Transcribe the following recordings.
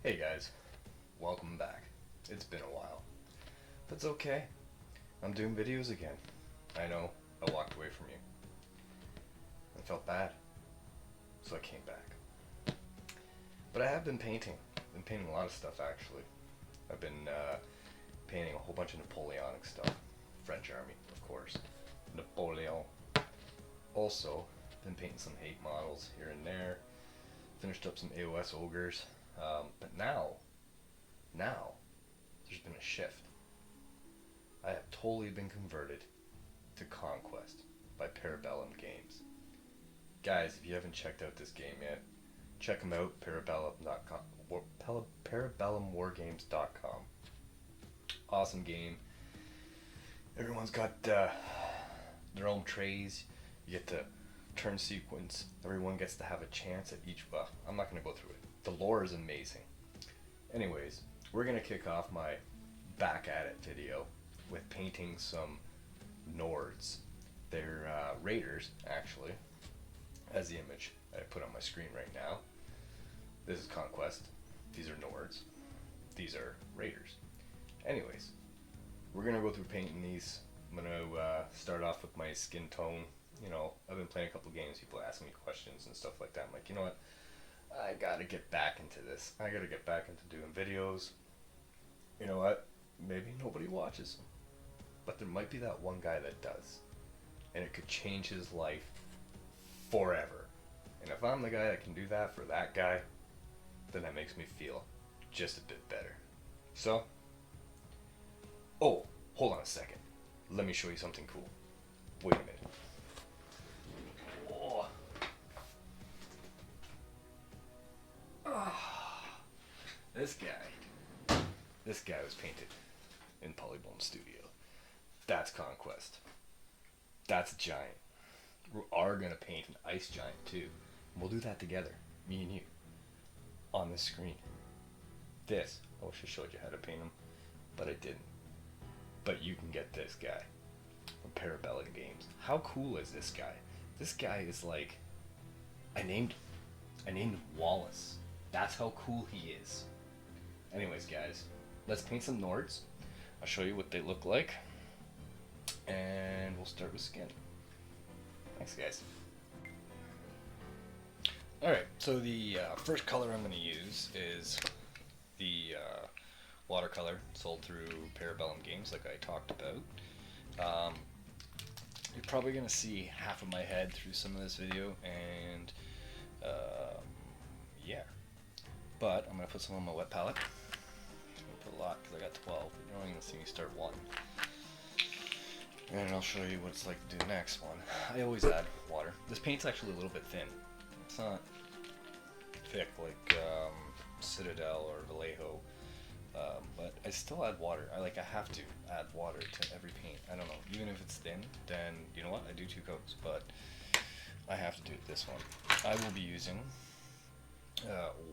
Hey guys, welcome back. It's been a while. That's okay. I'm doing videos again. I know, I walked away from you. I felt bad, so I came back. But I have been painting. I've been painting a lot of stuff actually. I've been painting a whole bunch of Napoleonic stuff. French army, of course. Napoleon. Also, been painting some hate models here and there. Finished up some AOS ogres. But now, there's been a shift. I have totally been converted to Conquest by Para Bellum Games. Guys, if you haven't checked out this game yet, check them out, parabellumwargames.com. Awesome game. Everyone's got their own trays. You get to turn sequence. Everyone gets to have a chance at each. Well, I'm not going to go through it. The lore is amazing. Anyways, we're going to kick off my back at it video with painting some Nords. They're Raiders, actually, as the image I put on my screen right now. This is Conquest. These are Nords. These are Raiders. Anyways, we're going to go through painting these. I'm going to start off with my skin tone. You know, I've been playing a couple games, people ask me questions and stuff like that. I'm like, you know what? I gotta get back into this. I gotta get back into doing videos. You know what? Maybe nobody watches them. But there might be that one guy that does. And it could change his life forever. And if I'm the guy that can do that for that guy, then that makes me feel just a bit better. So, oh, hold on a second. Let me show you something cool. Wait a minute. Oh. This guy was painted in PaulyBones studio. That's Conquest. That's a giant. We are gonna paint an ice giant too. We'll do that together, me and you, on the screen. This, I wish I showed you how to paint him, but I didn't. But you can get this guy from Para Bellum Games. How cool is this guy? This guy is like, I named him Wallace. That's how cool he is. Anyways, guys, let's paint some Nords. I'll show you what they look like. And we'll start with skin. Thanks, guys. Alright, so the first color I'm going to use is the watercolor sold through Para Bellum Games, like I talked about. You're probably going to see half of my head through some of this video, and yeah. But I'm going to put some on my wet palette. I'm going to put a lot because I got 12, but you're only going to see me start one. And I'll show you what it's like to do the next one. I always add water. This paint's actually a little bit thin. It's not thick like Citadel or Vallejo, but I still add water. I have to add water to every paint. I don't know, even if it's thin, then you know what? I do 2 coats, but I have to do it this one. I will be using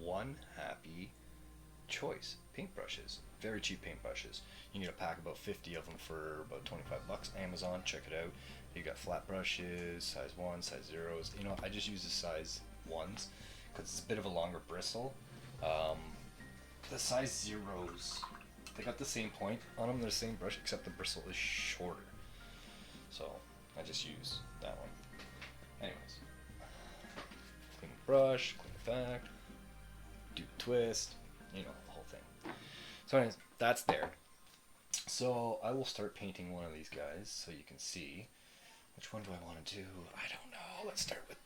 One Happy Choice paintbrushes. Very cheap paintbrushes. You need a pack about 50 of them for about 25 bucks. Amazon, check it out. You got flat brushes, size 1, size 0s. You know, I just use the size 1s because it's a bit of a longer bristle. The size 0s, they got the same point on them. They're the same brush, except the bristle is shorter. So I just use that one. Anyways, clean the brush, clean it back, do the twist, you know, the whole thing. So anyways, that's there. So I will start painting one of these guys so you can see. Which one do I want to do? I don't know. Let's start with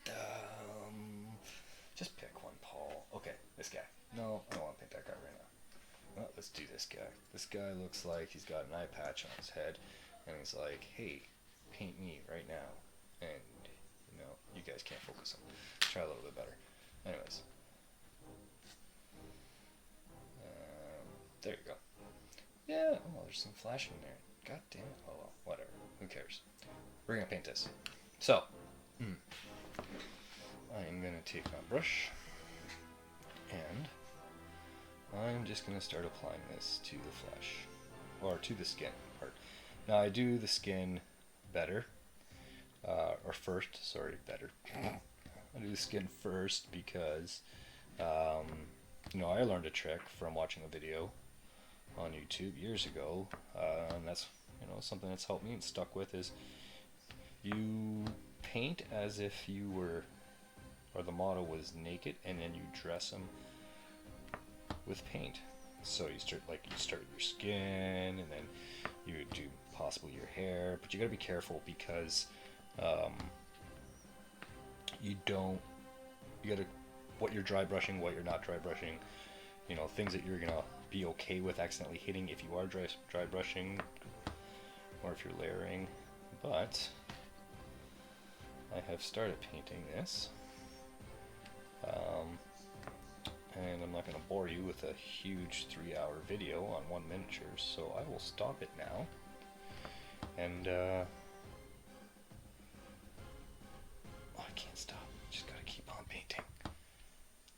just pick one, Paul. Okay, this guy. No, I don't want to paint that guy right now. Let's do this guy. This guy looks like he's got an eye patch on his head, and he's like, hey, paint me right now. And, you know, you guys can't focus on him. Try a little bit better. Anyways. There you go. Yeah, oh, there's some flashing there. God damn it. Oh well, whatever. Who cares? We're gonna paint this. So, I'm gonna take my brush, and I'm just gonna start applying this to the flesh, or to the skin part. Now I do the skin better, or first, sorry, better. I do the skin first because I learned a trick from watching a video on YouTube years ago, and that's something that's helped me and stuck with is you paint as if you were, or the model was naked, and then you dress them with paint. So you start with your skin, and then you would do possibly your hair, but you got to be careful because you gotta, what you're dry brushing, what you're not dry brushing, things that you're gonna be okay with accidentally hitting if you are dry brushing, or if you're layering. But I have started painting this, and I'm not going to bore you with a huge 3-hour video on one miniature, so I will stop it now, and I can't stop, just gotta keep on painting.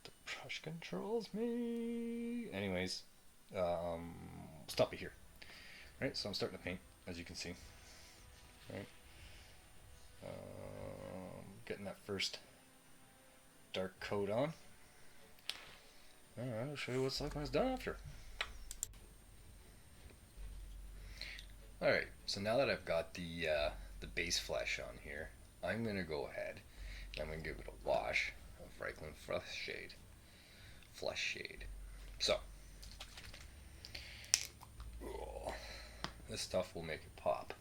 The brush controls me. Anyways, stop it here. Right, so I'm starting to paint, as you can see. Right, getting that first dark coat on. Alright, I'll show you what it's like when it's done after. Alright, so now that I've got the base flesh on here, I'm going to go ahead and I'm going to give it a wash of Franklin Flesh Shade. So, this stuff will make it pop.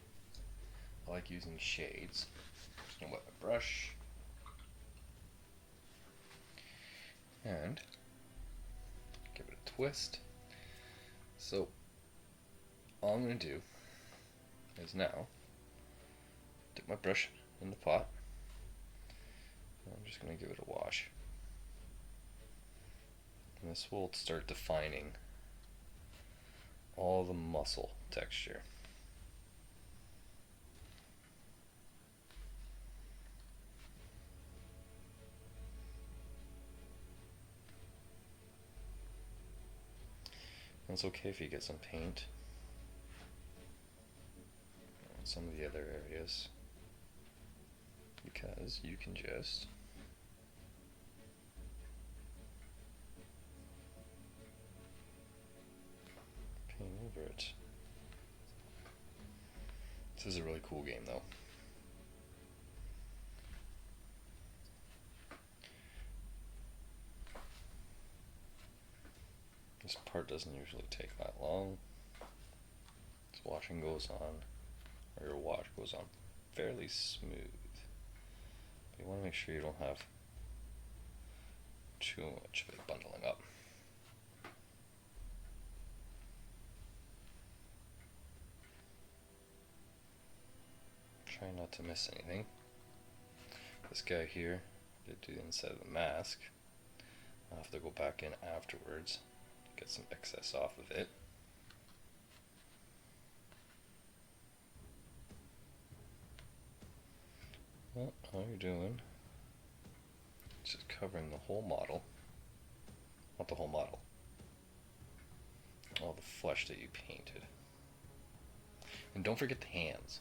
I like using shades. Just going to wet my brush. And give it a twist. So all I'm going to do is now dip my brush in the pot. And I'm just going to give it a wash. And this will start defining all the muscle texture. It's okay if you get some paint on some of the other areas, because you can just paint over it. This is a really cool game though. This part doesn't usually take that long. This washing goes on, or your wash goes on fairly smooth. But you want to make sure you don't have too much of it bundling up. Try not to miss anything. This guy here did do the inside of the mask. I'll have to go back in afterwards, get some excess off of it. Well, all you're doing is just covering the whole model. Not the whole model. All the flesh that you painted. And don't forget the hands.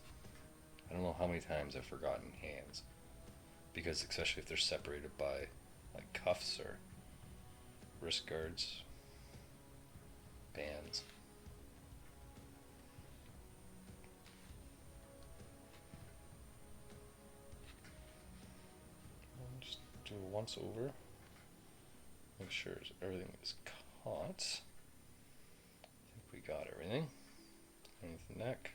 I don't know how many times I've forgotten hands. Because especially if they're separated by like cuffs or wrist guards, bands. And just do a once over. Make sure everything is caught. I think we got everything. Underneath the neck.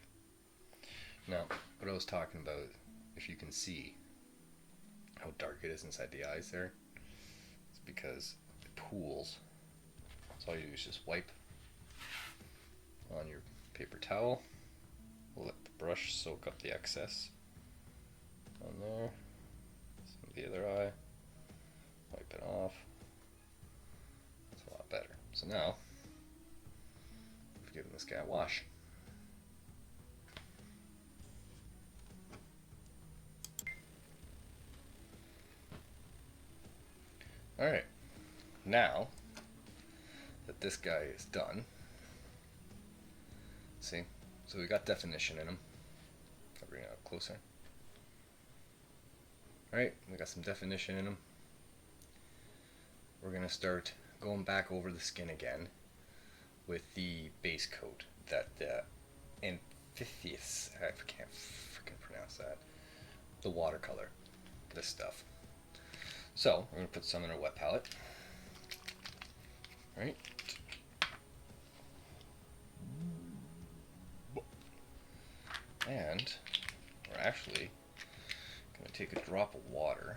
Now, what I was talking about, if you can see how dark it is inside the eyes there, it's because it pools. So all you do is just wipe on your paper towel. Let the brush soak up the excess on there. Some of the other eye. Wipe it off. That's a lot better. So now, we've given this guy a wash. Alright, now that this guy is done, see, so we got definition in him. I'll bring it up closer. Alright, we got some definition in him. We're going to start going back over the skin again with the base coat, that Amphitheus, I can't freaking pronounce that, the watercolor, this stuff. So we're going to put some in our wet palette, right? And we're actually going to take a drop of water.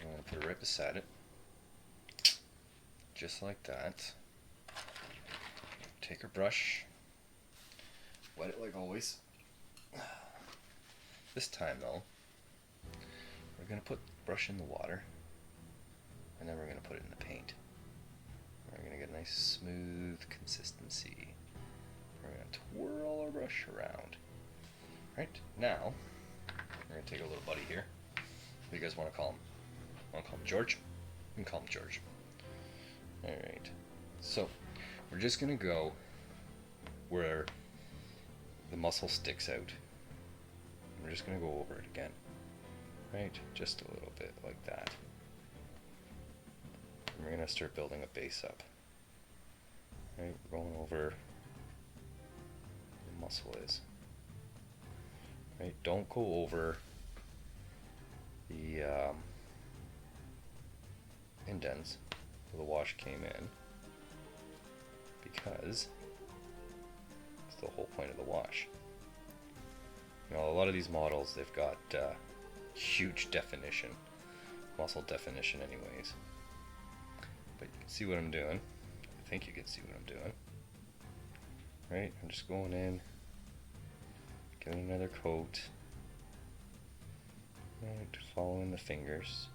I'm going to put it right beside it, just like that. Take our brush, wet it like always. This time though, we're going to put the brush in the water, and then we're going to put it in the paint. We're going to get a nice smooth consistency. We're going to twirl our brush around. Right, now, we're going to take a little buddy here. What do you guys want to call him? Want to call him George? You can call him George. Alright, so we're just going to go where the muscle sticks out. We're just going to go over it again. Right, just a little bit like that. And we're going to start building a base up. Right, going over where the muscle is. Right, don't go over the indents where the wash came in, because it's the whole point of the wash. You know, a lot of these models, they've got huge definition, muscle definition anyways. But you can see what I'm doing. I think you can see what I'm doing. Right, I'm just going in, giving another coat, right, following the fingers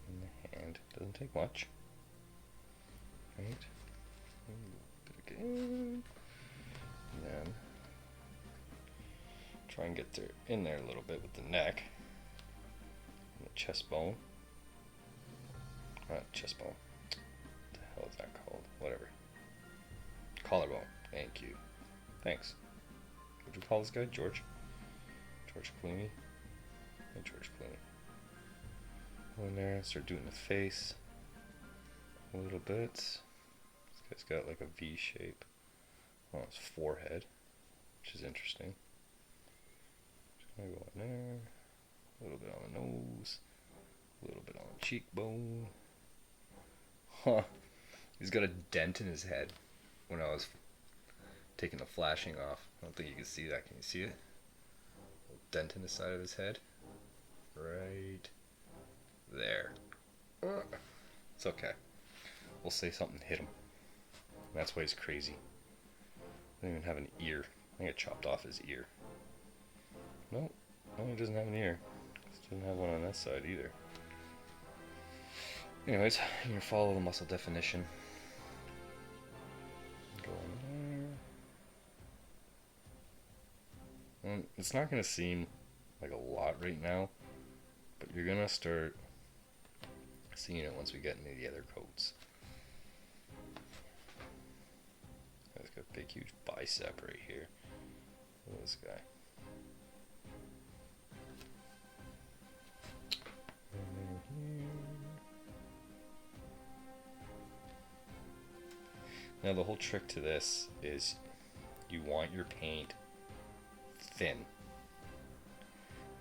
in the hand. Doesn't take much. Right, a little bit again, and then try and get there in there a little bit with the neck, and the chest bone. Not chest bone. What the hell is that called? Whatever. Collarbone. Thank you. Thanks. What do you call this guy? George? George Clooney? Hey, George Clooney. Go in there, start doing the face a little bit. This guy's got like a V shape on his forehead, which is interesting. Just gonna go in there, a little bit on the nose, a little bit on the cheekbone. Huh. He's got a dent in his head when I was taking the flashing off. I don't think you can see that. Can you see it? A little dent in the side of his head. Right there. It's okay. We'll say something hit him. That's why he's crazy. I don't even have an ear. I think I chopped off his ear. No, he doesn't have an ear. He doesn't have one on that side either. Anyways, you're gonna follow the muscle definition. Go in there. And it's not gonna seem like a lot right now, but you're gonna start seeing it once we get into the other coats. He's got a big, huge bicep right here. Look at this guy. Now the whole trick to this is you want your paint thin,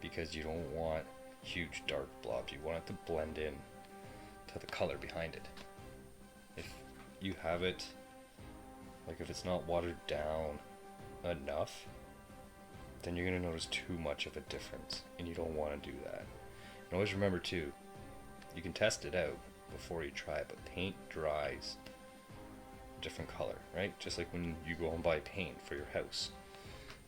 because you don't want huge dark blobs. You want it to blend in to the color behind it. If you have it, like if it's not watered down enough, then you're going to notice too much of a difference, and you don't want to do that. And always remember too, you can test it out before you try it, but paint dries a different color, right? Just like when you go and buy paint for your house.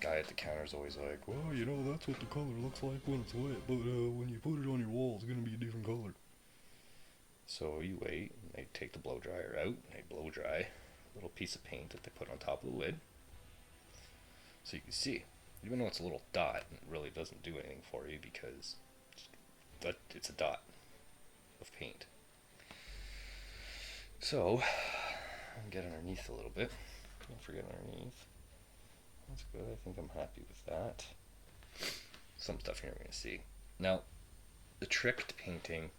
Guy at the counter is always like, well, you know, that's what the color looks like when it's wet, but when you put it on your wall, it's going to be a different color. So you wait, and they take the blow dryer out, and they blow dry a little piece of paint that they put on top of the lid. So you can see, even though it's a little dot, it really doesn't do anything for you, because it's a dot of paint. So, I'll get underneath a little bit. Don't forget underneath. That's good. I think I'm happy with that. Some stuff here we're going to see. Now, the trick to painting,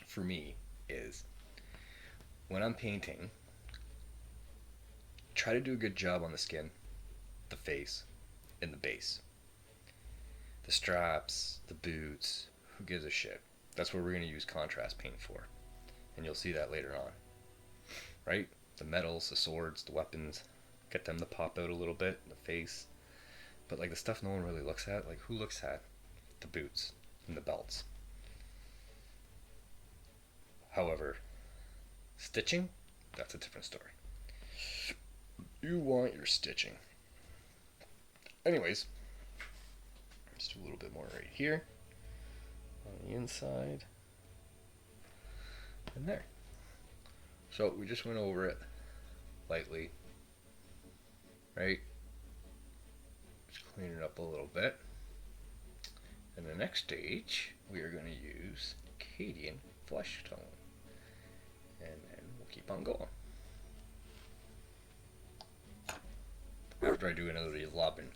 for me, is when I'm painting, try to do a good job on the skin, the face, and the base. The straps, the boots, who gives a shit? That's what we're going to use contrast paint for. And you'll see that later on. Right? The medals, the swords, the weapons, get them to pop out a little bit, the face. But like the stuff no one really looks at, like who looks at the boots and the belts? However, stitching, that's a different story. You want your stitching. Anyways, let's do a little bit more right here on the inside and there. So we just went over it lightly, right? Just clean it up a little bit. And the next stage, we are going to use Acadian flesh tone. And then we'll keep on going. After I do another lobbing.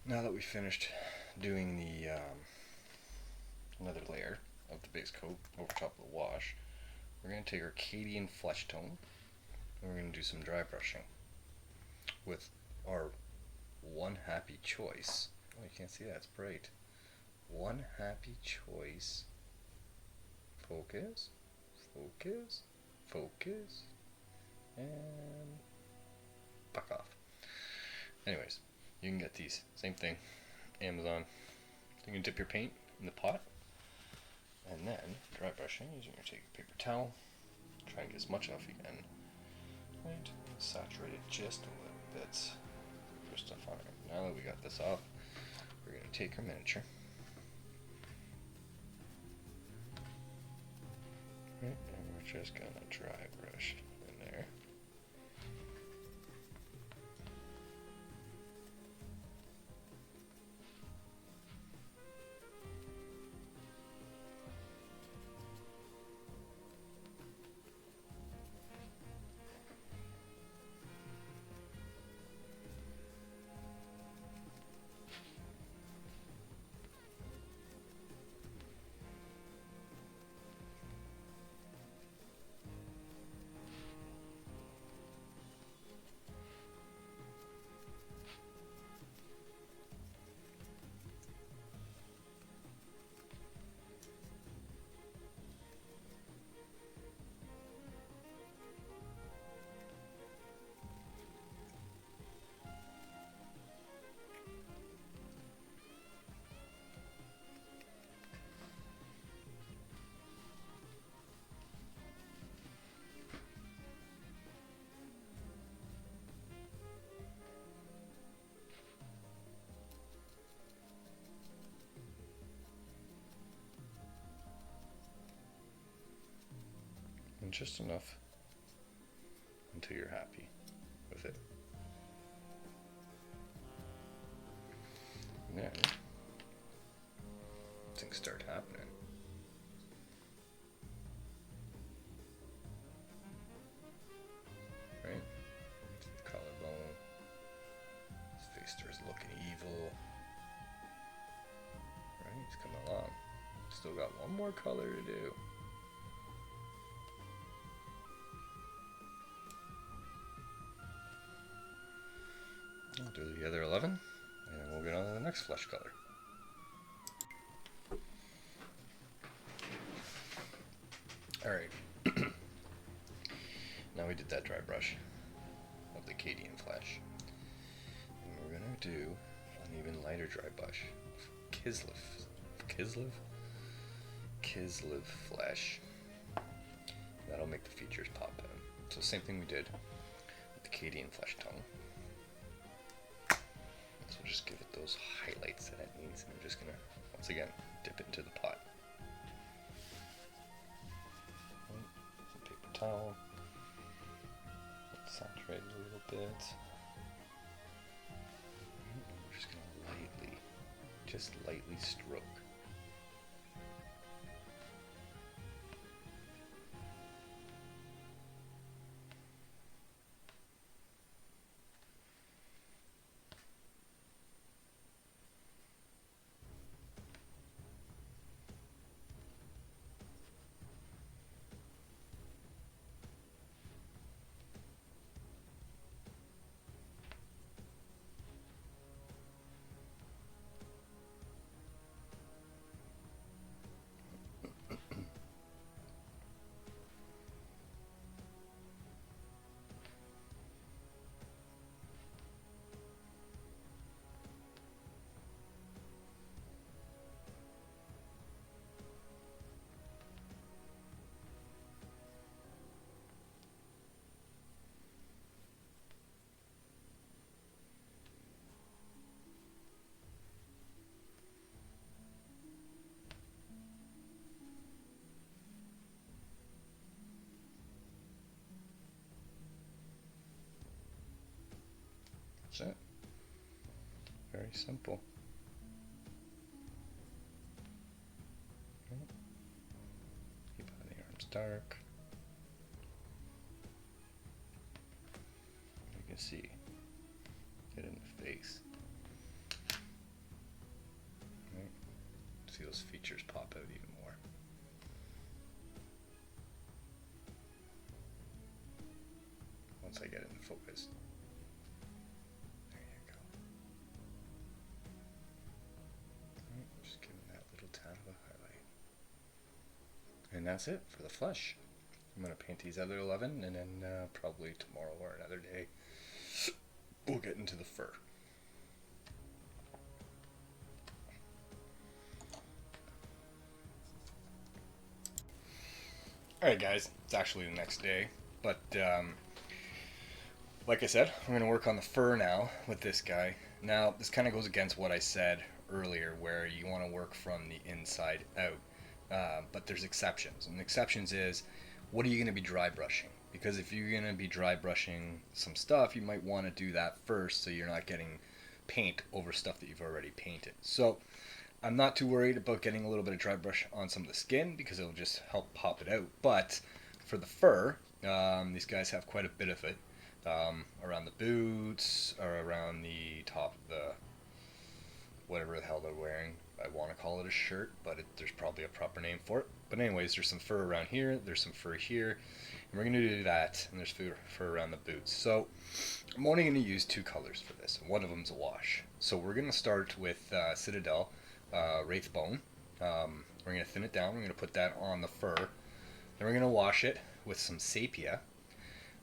Now that we finished doing the another layer of the base coat over top of the wash, we're going to take our Acadian flesh tone and we're going to do some dry brushing with our One Happy Choice. Oh, you can't see that, it's bright. One Happy Choice. Focus, focus, focus, and fuck off. Anyways, you can get these, same thing, Amazon. You can dip your paint in the pot, and then dry brushing, you're going to take a paper towel, try and get as much off you can, right? Saturate it just a little bit. Put stuff on it. Now that we got this off, we're going to take our miniature. Right, and we're just going to dry brush in there. And just enough until you're happy with it. And then things start happening. Right? The collarbone. His face starts looking evil. Right? He's coming along. Still got one more color to do. I'll do the other 11, and then we'll get on to the next flesh color. Alright. Now we did that dry brush of the Acadian flesh. And we're going to do an even lighter dry brush of Kislev flesh. That'll make the features pop out. So same thing we did with the Acadian flesh tone. So just give it those highlights that it needs, and I'm just gonna, once again, dip it into the pot. Some paper towel, saturate it a little bit. We're just gonna lightly stroke. That's it. Very simple. Keep on the arms dark. You can see, get in the face. Right. See those features pop out even more. Once I get it in focus. There you go. Right, just giving that little tad of a highlight. And that's it for the flesh. I'm going to paint these other 11, and then probably tomorrow or another day we'll get into the fur. Alright guys, it's actually the next day, but like I said, I'm going to work on the fur now with this guy. Now, this kind of goes against what I said earlier, where you want to work from the inside out, but there's exceptions, and the exceptions is, what are you going to be dry brushing? Because if you're going to be dry brushing some stuff, you might want to do that first so you're not getting paint over stuff that you've already painted. So I'm not too worried about getting a little bit of dry brush on some of the skin because it'll just help pop it out. But for the fur, these guys have quite a bit of it around the boots or around the top of the whatever the hell they're wearing. I want to call it a shirt, but there's probably a proper name for it. But anyways, there's some fur around here, there's some fur here, and we're going to do that, and there's fur around the boots. So I'm only going to use 2 colors for this, and one of them's a wash. So we're going to start with Citadel Wraithbone. We're going to thin it down, we're going to put that on the fur, then we're going to wash it with some sepia,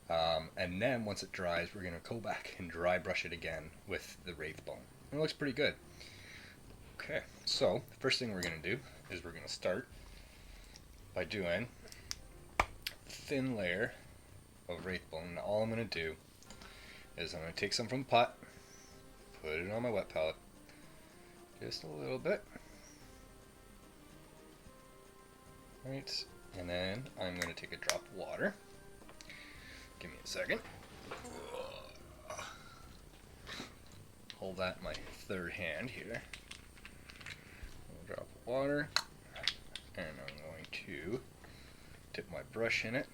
and then once it dries, we're going to go back and dry brush it again with the Wraithbone. It looks pretty good. Okay, so the first thing we're going to do is we're going to start by doing a thin layer of Wraithbone. Now all I'm going to do is I'm going to take some from the pot, put it on my wet palette, just a little bit, right, and then I'm going to take a drop of water. Give me a second. Hold that in my third hand here. Drop of water, and I'm going to dip my brush in it,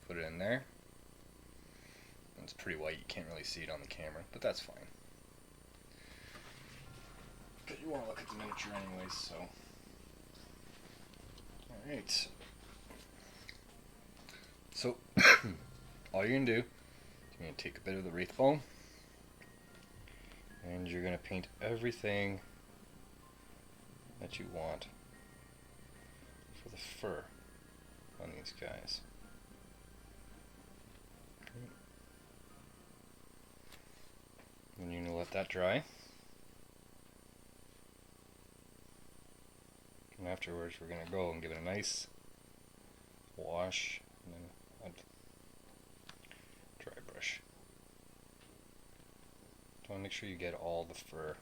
put it in there. It's pretty white, you can't really see it on the camera, but that's fine. But you want to look at the miniature anyways, so. Alright. So, all you're going to do is you're going to take a bit of the Wraithbone, and you're going to paint everything that you want for the fur on these guys. And you're going to let that dry. And afterwards we're going to go and give it a nice wash and then a dry brush. So make sure you get all the fur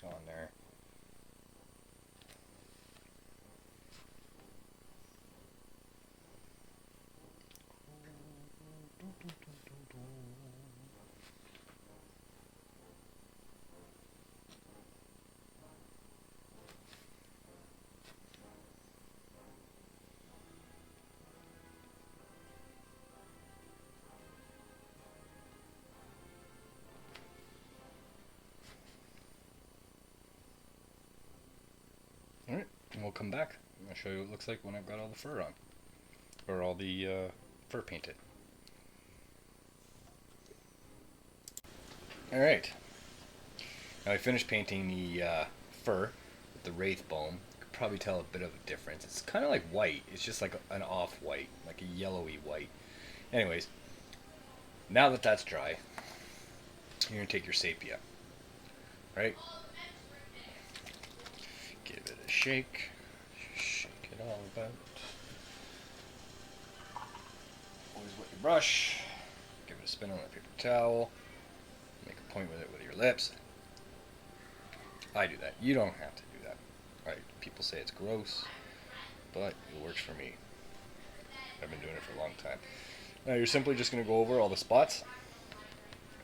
on there. Alright, and we'll come back. I'll show you what it looks like when I've got all the fur on. Or all the fur painted. Alright. Now I finished painting the fur with the Wraithbone. You could probably tell a bit of a difference. It's kind of like white. It's just like an off-white, like a yellowy white. Anyways, now that that's dry, you're going to take your sepia. Right? Give it a shake. Shake it all about. Always wet your brush. Give it a spin on a paper towel. Make a point with it with your lips. I do that. You don't have to do that. Alright, people say it's gross, but it works for me. I've been doing it for a long time. Now you're simply just going to go over all the spots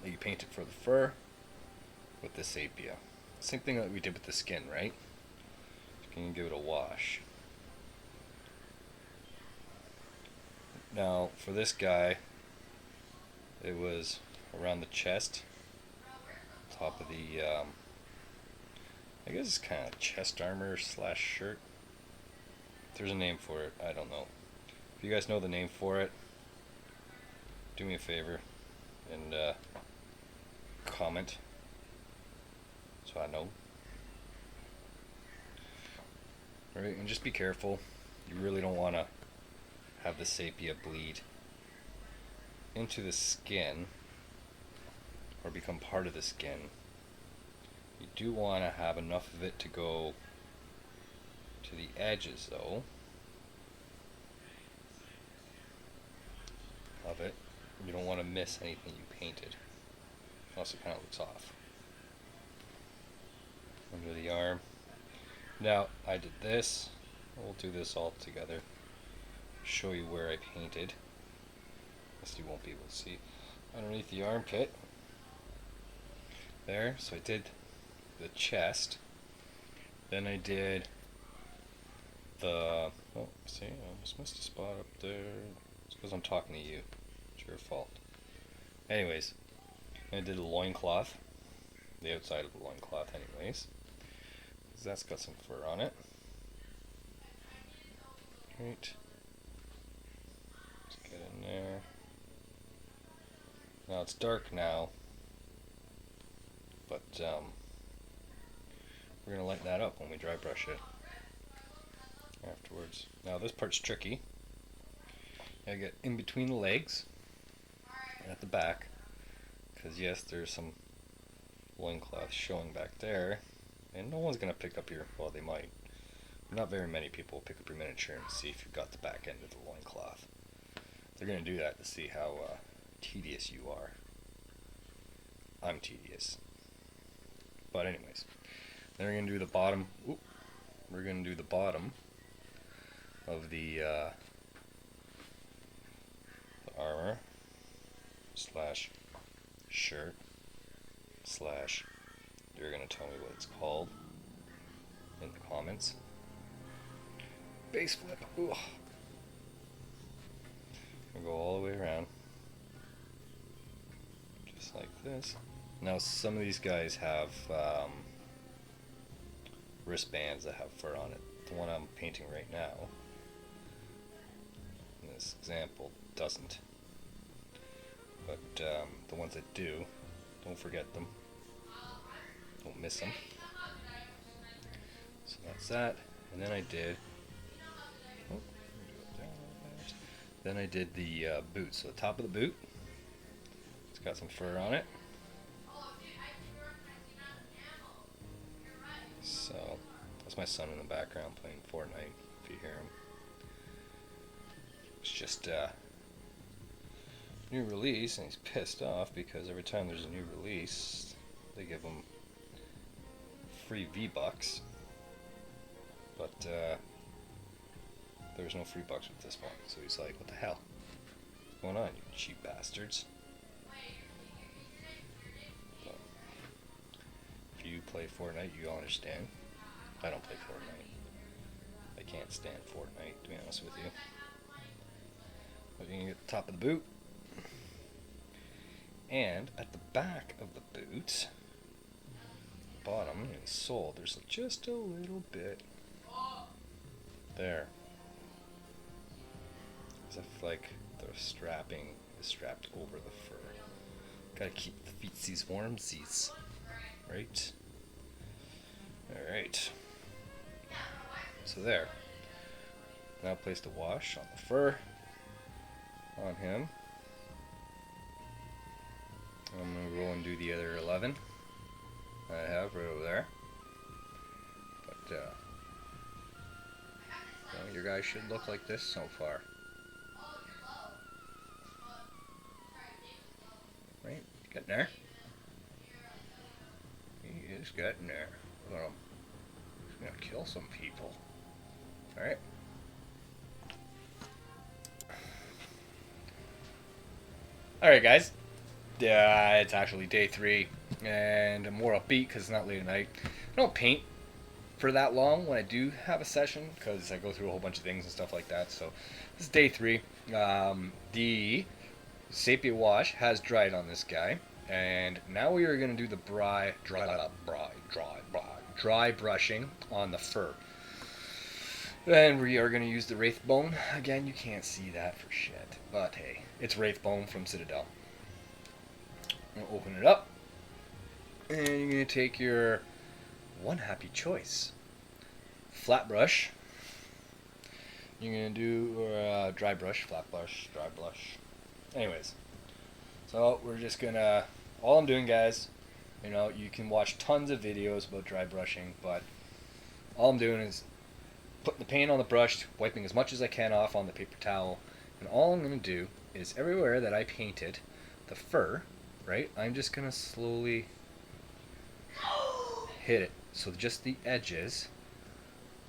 that you painted for the fur with the sepia. Same thing that we did with the skin, right? You can give it a wash. Now, for this guy, it was around the chest, top of the, I guess it's kind of chest armor slash shirt. There's a name for it, I don't know. If you guys know the name for it, do me a favor and comment so I know. Alright, and just be careful. You really don't want to have the sepia bleed into the skin or become part of the skin. You do want to have enough of it to go to the edges though of it. You don't want to miss anything you painted, unless it kind of looks off. Under the arm. Now I did this. We'll do this all together. Show you where I painted. Guess you won't be able to see. Underneath the armpit. There. So I did the chest. Then I did the. Oh, see, I almost missed a spot up there. It's because I'm talking to you. It's your fault. Anyways, I did the loincloth. The outside of the loincloth, anyways. Because that's got some fur on it. Right. Let's get in there. Now it's dark now, but we're going to lighten that up when we dry brush it afterwards. Now this part's tricky. I get in between the legs and at the back, because yes, there's some loincloth showing back there, and no one's going to pick up your, well, they might. Not very many people will pick up your miniature and see if you've got the back end of the loincloth. They're going to do that to see how tedious you are. I'm tedious. But anyways, then we're going to do the bottom. Oop, we're going to do the bottom of the armor slash shirt slash. You're going to tell me what it's called in the comments. Base flip. Ooh. We'll go all the way around. Just like this. Now some of these guys have wristbands that have fur on it. The one I'm painting right now, in this example, doesn't. But the ones that do, don't forget them. Don't miss them. So that's that. And then I did. Then I did the boot. So the top of the boot, it's got some fur on it. So that's my son in the background playing Fortnite, if you hear him. It's just new release, and he's pissed off because every time there's a new release, they give him free V-Bucks. But there was no free bucks with this one, so he's like, what the hell? What's going on, you cheap bastards? So, if you play Fortnite, you understand. I don't play Fortnite. I can't stand Fortnite, to be honest with you. But you can get the top of the boot. And at the back of the boot, bottom, in the sole, there's just a little bit there. As if like the strapping is strapped over the fur. Gotta keep the feetsies warmsies. Right? Alright. So there. Now place the wash on the fur. On him. I'm gonna go and do the other 11 I have right over there. But well, your guys should look like this so far. Right? Getting there? He is getting there. Well, he's gonna kill some people. Alright. Alright guys. It's actually day 3, and I'm more upbeat because it's not late at night. I don't paint for that long when I do have a session because I go through a whole bunch of things and stuff like that. So this is day 3. The sepia wash has dried on this guy, and now we are going to do the dry brushing on the fur. Then we are going to use the wraith bone. Again, you can't see that for shit, but hey, it's wraith bone from Citadel. I'm going to open it up, and you're going to take your one happy choice flat brush. You're going to do dry brush, flat brush, dry brush. Anyways, so we're just going to, all I'm doing, guys, you know, you can watch tons of videos about dry brushing, but all I'm doing is putting the paint on the brush, wiping as much as I can off on the paper towel, and all I'm going to do is everywhere that I painted the fur, right, I'm just going to slowly hit it. So just the edges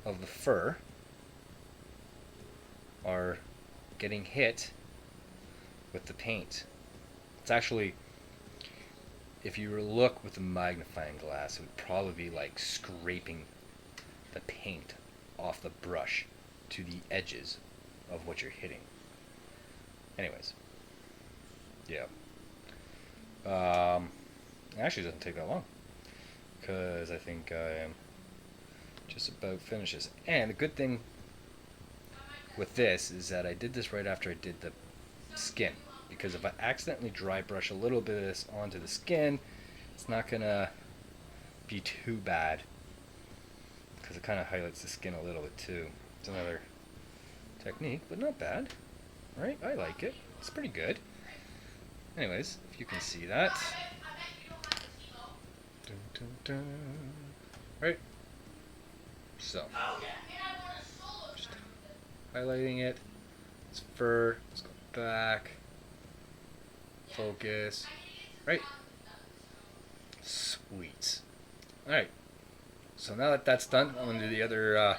of the fur are getting hit with the paint. It's actually, if you were to look with a magnifying glass, it would probably be like scraping the paint off the brush to the edges of what you're hitting. Anyways, yeah. It actually doesn't take that long because I think I am just about finished this. And the good thing with this is that I did this right after I did the skin, because if I accidentally dry brush a little bit of this onto the skin, it's not gonna be too bad because it kind of highlights the skin a little bit too. It's another technique, but not bad, right? I like it. It's pretty good. Anyways, if you can see that. Dun, dun, dun. Right? So, just highlighting it. It's fur. Let's go back. Focus. Right? Sweet. Alright. So now that that's done, I'm going to do the other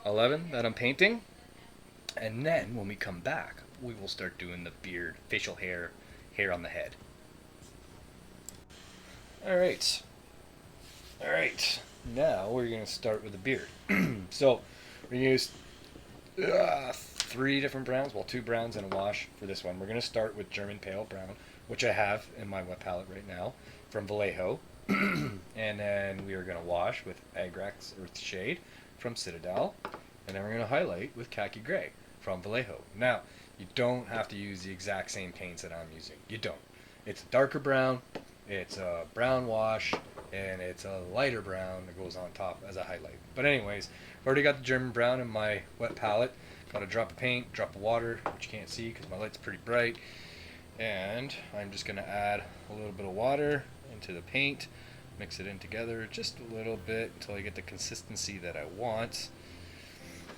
11 that I'm painting. And then when we come back, we will start doing the beard, facial hair on the head. Alright. Alright. Now we're going to start with the beard. So we're going to use 3 different browns, well, 2 browns and a wash for this one. We're going to start with German Pale Brown, which I have in my wet palette right now, from Vallejo. And then we are going to wash with Agrax Earth Shade from Citadel. And then we're going to highlight with Khaki Gray from Vallejo. Now, you don't have to use the exact same paints that I'm using. You don't. It's a darker brown, it's a brown wash, and it's a lighter brown that goes on top as a highlight. But anyways, I've already got the German brown in my wet palette. Got a drop of paint, drop of water, which you can't see because my light's pretty bright. And I'm just going to add a little bit of water into the paint, mix it in together just a little bit until I get the consistency that I want.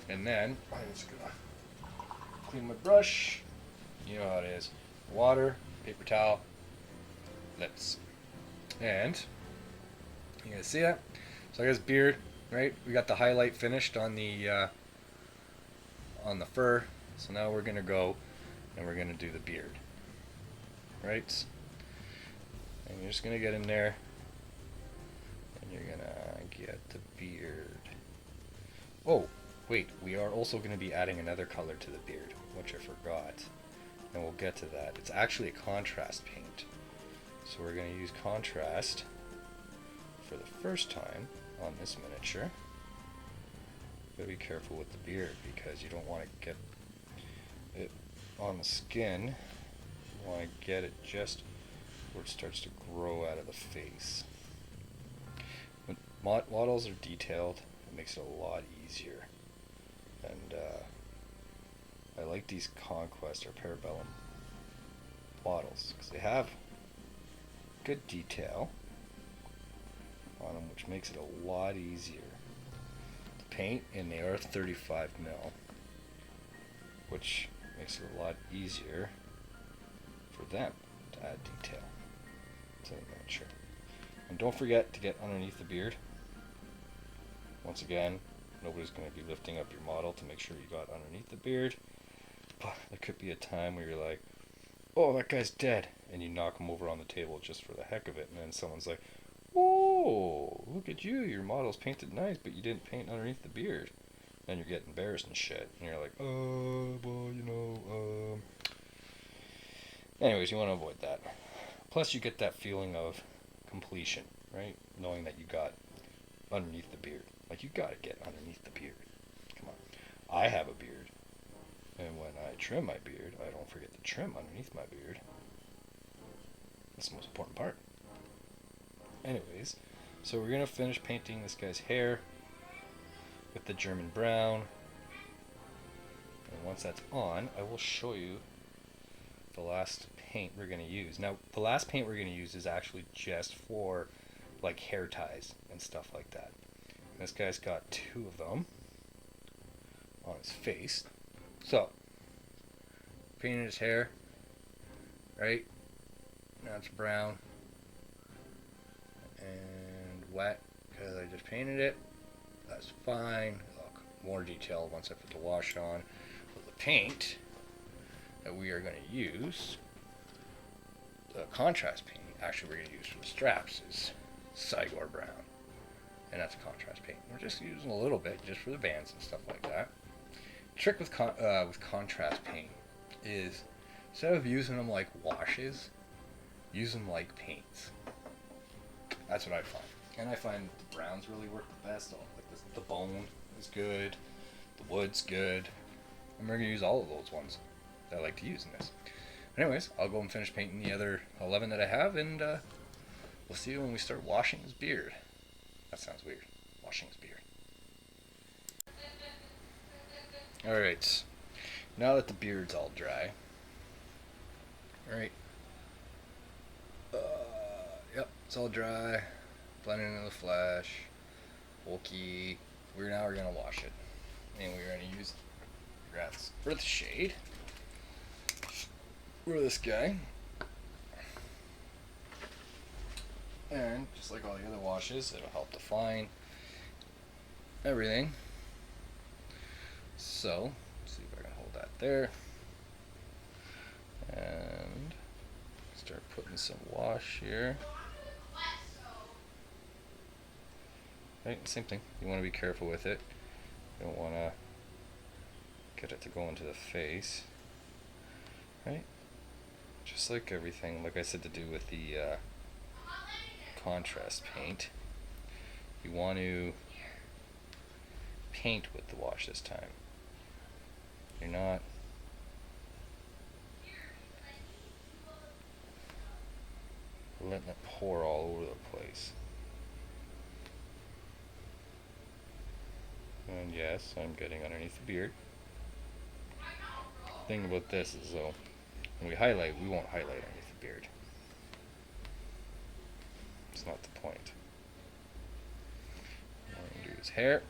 And then I'm just going to clean my brush. You know how it is. Water, paper towel, lips. And you guys see that? So I got his beard, right? We got the highlight finished on the fur. So now we're gonna go and we're gonna do the beard, right? And you're just gonna get in there and you're gonna get the beard. Oh, wait, we are also gonna be adding another color to the beard, which I forgot. And we'll get to that. It's actually a contrast paint. So we're going to use contrast for the first time on this miniature. Gotta be careful with the beard because you don't want to get it on the skin. You want to get it just where it starts to grow out of the face. When models are detailed, it makes it a lot easier. And I like these Conquest or Para Bellum models because they have good detail on them, which makes it a lot easier to paint, and they are 35 mil, which makes it a lot easier for them to add detail to the miniature. And don't forget to get underneath the beard. Once again, nobody's going to be lifting up your model to make sure you got underneath the beard, but there could be a time where you're like, oh, that guy's dead, and you knock them over on the table just for the heck of it, and then someone's like, "Whoa, look at you! Your model's painted nice, but you didn't paint underneath the beard." And you're getting embarrassed and shit, and you're like, well, you know, Anyways, you want to avoid that. Plus, you get that feeling of completion, right? Knowing that you got underneath the beard. Like, you gotta get underneath the beard. Come on. I have a beard, and when I trim my beard, I don't forget to trim underneath my beard. That's the most important part. Anyways, so we're gonna finish painting this guy's hair with the German brown, and once that's on, I will show you the last paint we're going to use. Now, the last paint we're going to use is actually just for like hair ties and stuff like that. And this guy's got 2 of them on his face. So, painted his hair, right? Now it's brown and wet because I just painted it. That's fine. Look, more detail once I put the wash on. But the paint that we are going to use, the contrast paint, actually we're going to use for the straps, is Sigor Brown. And that's a contrast paint. We're just using a little bit just for the bands and stuff like that. The trick with contrast paint is instead of using them like washes, use them like paints. That's what I find. And I find the browns really work the best. Like the bone is good, the wood's good, and we're going to use all of those ones that I like to use in this. Anyways, I'll go and finish painting the other 11 that I have, and we'll see you when we start washing his beard. That sounds weird. Washing his beard. Alright, now that the beard's all dry, alright, yep, it's all dry, blending into the flesh, okay, we're going to wash it, and we're going to use Grath's Earth Shade for this guy, and just like all the other washes, it'll help define everything. So, let's see if I can hold that there, and start putting some wash here. Right, same thing. You want to be careful with it. You don't want to get it to go into the face. Right? Just like everything, like I said, to do with the contrast paint, you want to paint with the wash this time. You're not letting it pour all over the place. And yes, I'm getting underneath the beard. The thing about this is, though, when we highlight, we won't highlight underneath the beard. It's not the point. I'm going to do his hair.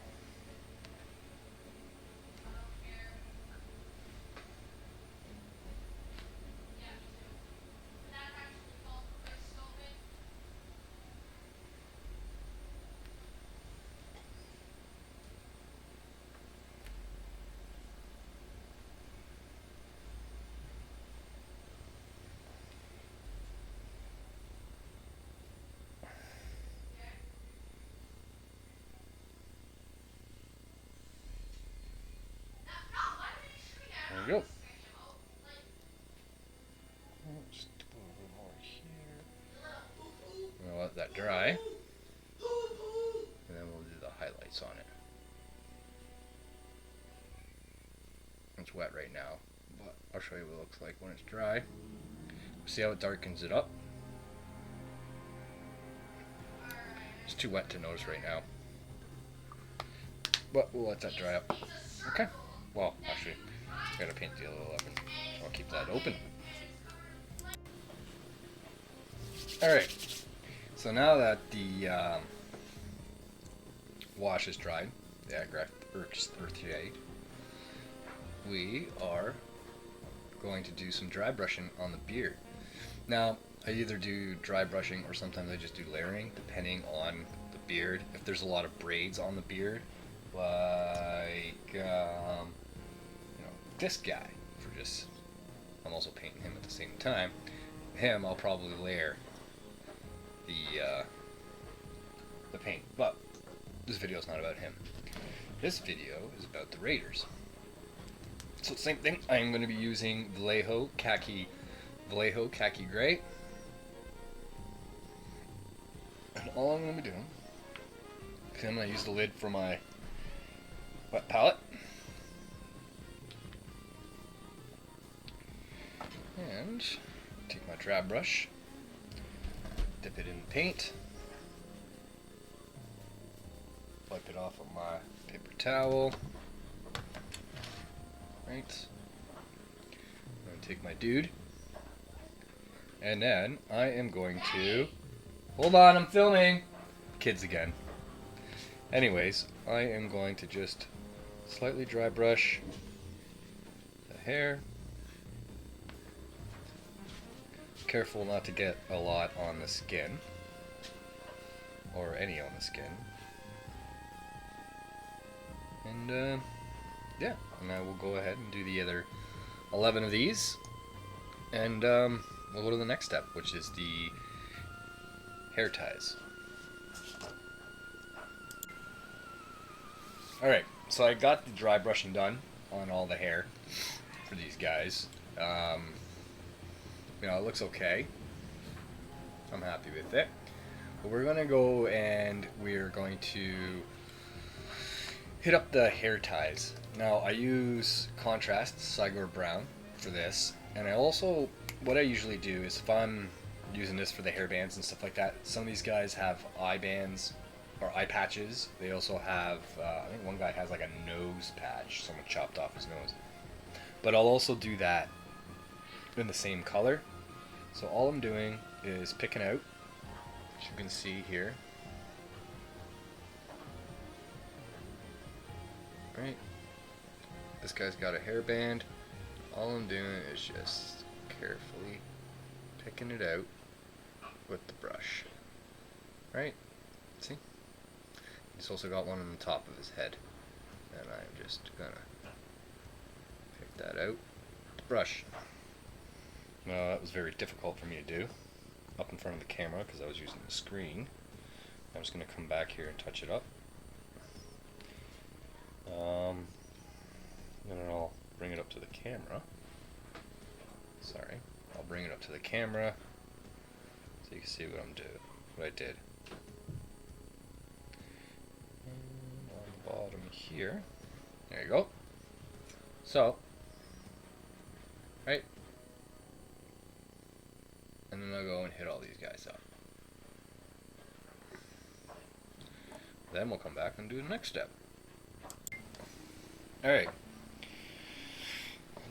There we go. Just a little bit more here. I'm gonna let that dry, and then we'll do the highlights on it. It's wet right now, but I'll show you what it looks like when it's dry. See how it darkens it up? It's too wet to notice right now, but we'll let that dry up. Okay. Well, actually, I gotta paint the other 11, so I'll keep that open. Alright, so now that the wash is dried, the Earth Shade, we are going to do some dry brushing on the beard. Now, I either do dry brushing or sometimes I just do layering, depending on the beard. If there's a lot of braids on the beard, like, this guy, I'm also painting him at the same time. him, I'll probably layer the paint. But this video is not about him. This video is about the Raiders. So same thing. I am going to be using Vallejo Khaki Gray. And all I'm going to be doing is I'm going to use the lid for my wet palette. And take my drab brush, dip it in paint, wipe it off of my paper towel. Right. I'm going to take my dude, and then I am going to, hold on, I'm filming, kids again. Anyways, I am going to just slightly dry brush the hair. Careful not to get a lot on the skin, or any on the skin. And yeah, and I will go ahead and do the other 11 of these, and we'll go to the next step, which is the hair ties. Alright, so I got the dry brushing done on all the hair for these guys. You know, it looks okay. I'm happy with it. But we're going to go and we're going to hit up the hair ties. Now, I use contrast Sigor Brown for this. And I also, what I usually do is if I'm using this for the hair bands and stuff like that, some of these guys have eye bands or eye patches. They also have, I think one guy has like a nose patch. Someone chopped off his nose. But I'll also do that in the same color. So all I'm doing is picking out, as you can see here. Right. This guy's got a hairband. All I'm doing is just carefully picking it out with the brush. Right? See? He's also got one on the top of his head. And I'm just gonna pick that out with the brush. That was very difficult for me to do up in front of the camera because I was using the screen. I'm just going to come back here and touch it up. Then I'll bring it up to the camera. Sorry, I'll bring it up to the camera so you can see what I'm doing, what I did. And on the bottom here, there you go. So, right. And then I'll go and hit all these guys up. Then we'll come back and do the next step. Alright.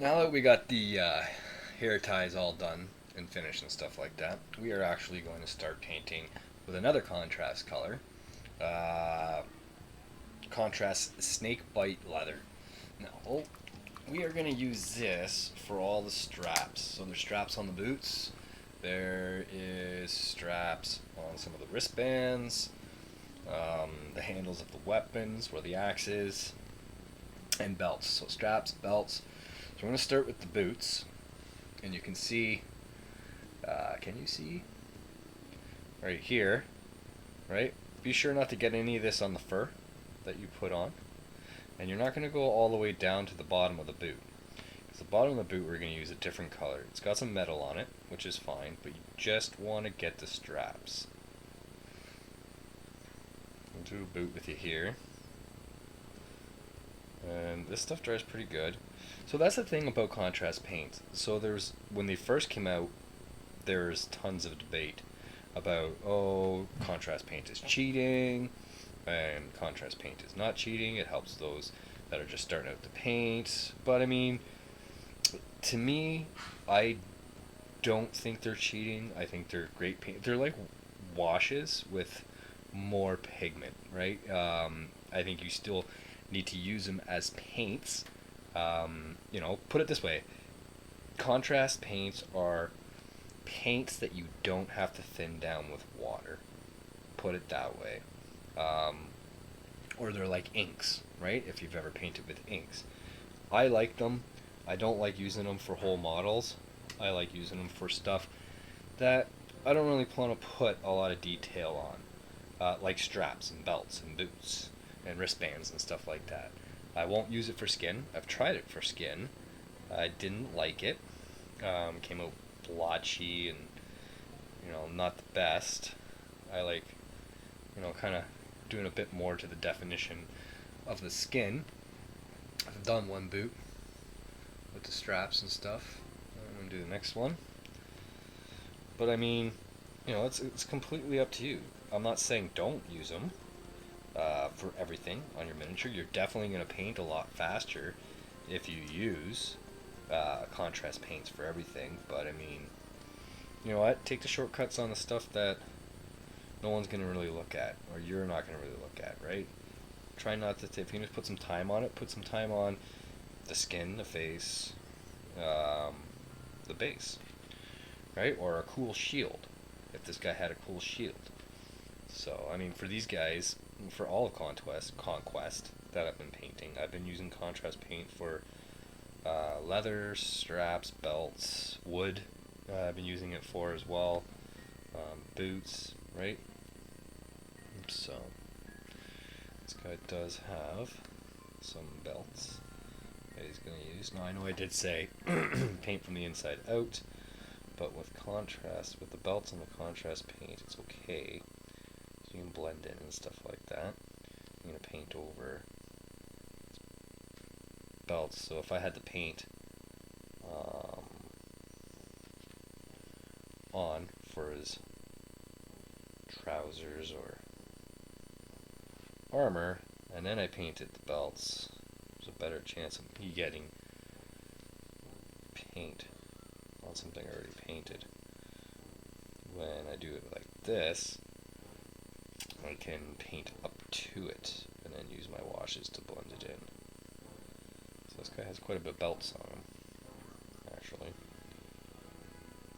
Now that we got the hair ties all done and finished and stuff like that, we are actually going to start painting with another contrast color. Contrast snake bite leather. Now, we are going to use this for all the straps. So there's straps on the boots. There is straps on some of the wristbands, the handles of the weapons, where the axe is, and belts. So straps, belts. So we're going to start with the boots, and you can see, can you see? Right here, right? Be sure not to get any of this on the fur that you put on, and you're not going to go all the way down to the bottom of the boot. The bottom of the boot we're going to use a different color. It's got some metal on it, which is fine, but you just want to get the straps. I'll do a boot with you here. And this stuff dries pretty good. So that's the thing about contrast paints. So when they first came out, there's tons of debate about, oh, contrast paint is cheating, and contrast paint is not cheating. It helps those that are just starting out to paint. But I mean, to me, I don't think they're cheating. I think they're great paint. They're like washes with more pigment, right? I think you still need to use them as paints. You know, put it this way. Contrast paints are paints that you don't have to thin down with water. Put it that way. Or they're like inks, right? If you've ever painted with inks. I like them. I don't like using them for whole models. I like using them for stuff that I don't really want to put a lot of detail on, like straps and belts and boots and wristbands and stuff like that. I won't use it for skin. I've tried it for skin. I didn't like it. Came out blotchy and not the best. I like kind of doing a bit more to the definition of the skin. I've done one boot with the straps and stuff. I'm gonna do the next one. But I mean, it's completely up to you. I'm not saying don't use them for everything on your miniature. You're definitely gonna paint a lot faster if you use contrast paints for everything. But I mean, you know what? Take the shortcuts on the stuff that no one's gonna really look at, or you're not gonna really look at, right? Try not to. If you're gonna put some time on it, put some time on the skin, the face, the base, right? Or a cool shield. If this guy had a cool shield. So I mean, for these guys, for all of Conquest that I've been painting, I've been using contrast paint for leather, straps, belts, wood. I've been using it for as well. Boots, right? So this guy does have some belts that he's going to use. Now I know I did say paint from the inside out, but with contrast, with the belts and the contrast paint, it's okay. So you can blend in and stuff like that. I'm going to paint over belts. So if I had to paint on for his trousers or armor, and then I painted the belts, there's a better chance of me getting paint on something already painted. When I do it like this, I can paint up to it and then use my washes to blend it in. So this guy has quite a bit of belts on him, actually.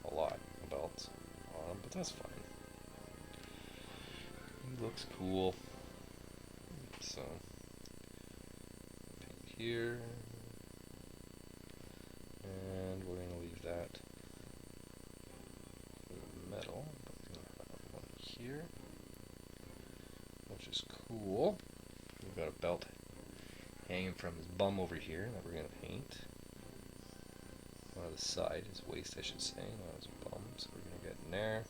A lot of belts on him, but that's fine. He looks cool. So, paint here, and we're going to leave that for the metal, but we're going to have one here, which is cool. We've got a belt hanging from his bum over here that we're going to paint. On the side, his waist I should say, not his bum, so we're going to get in there.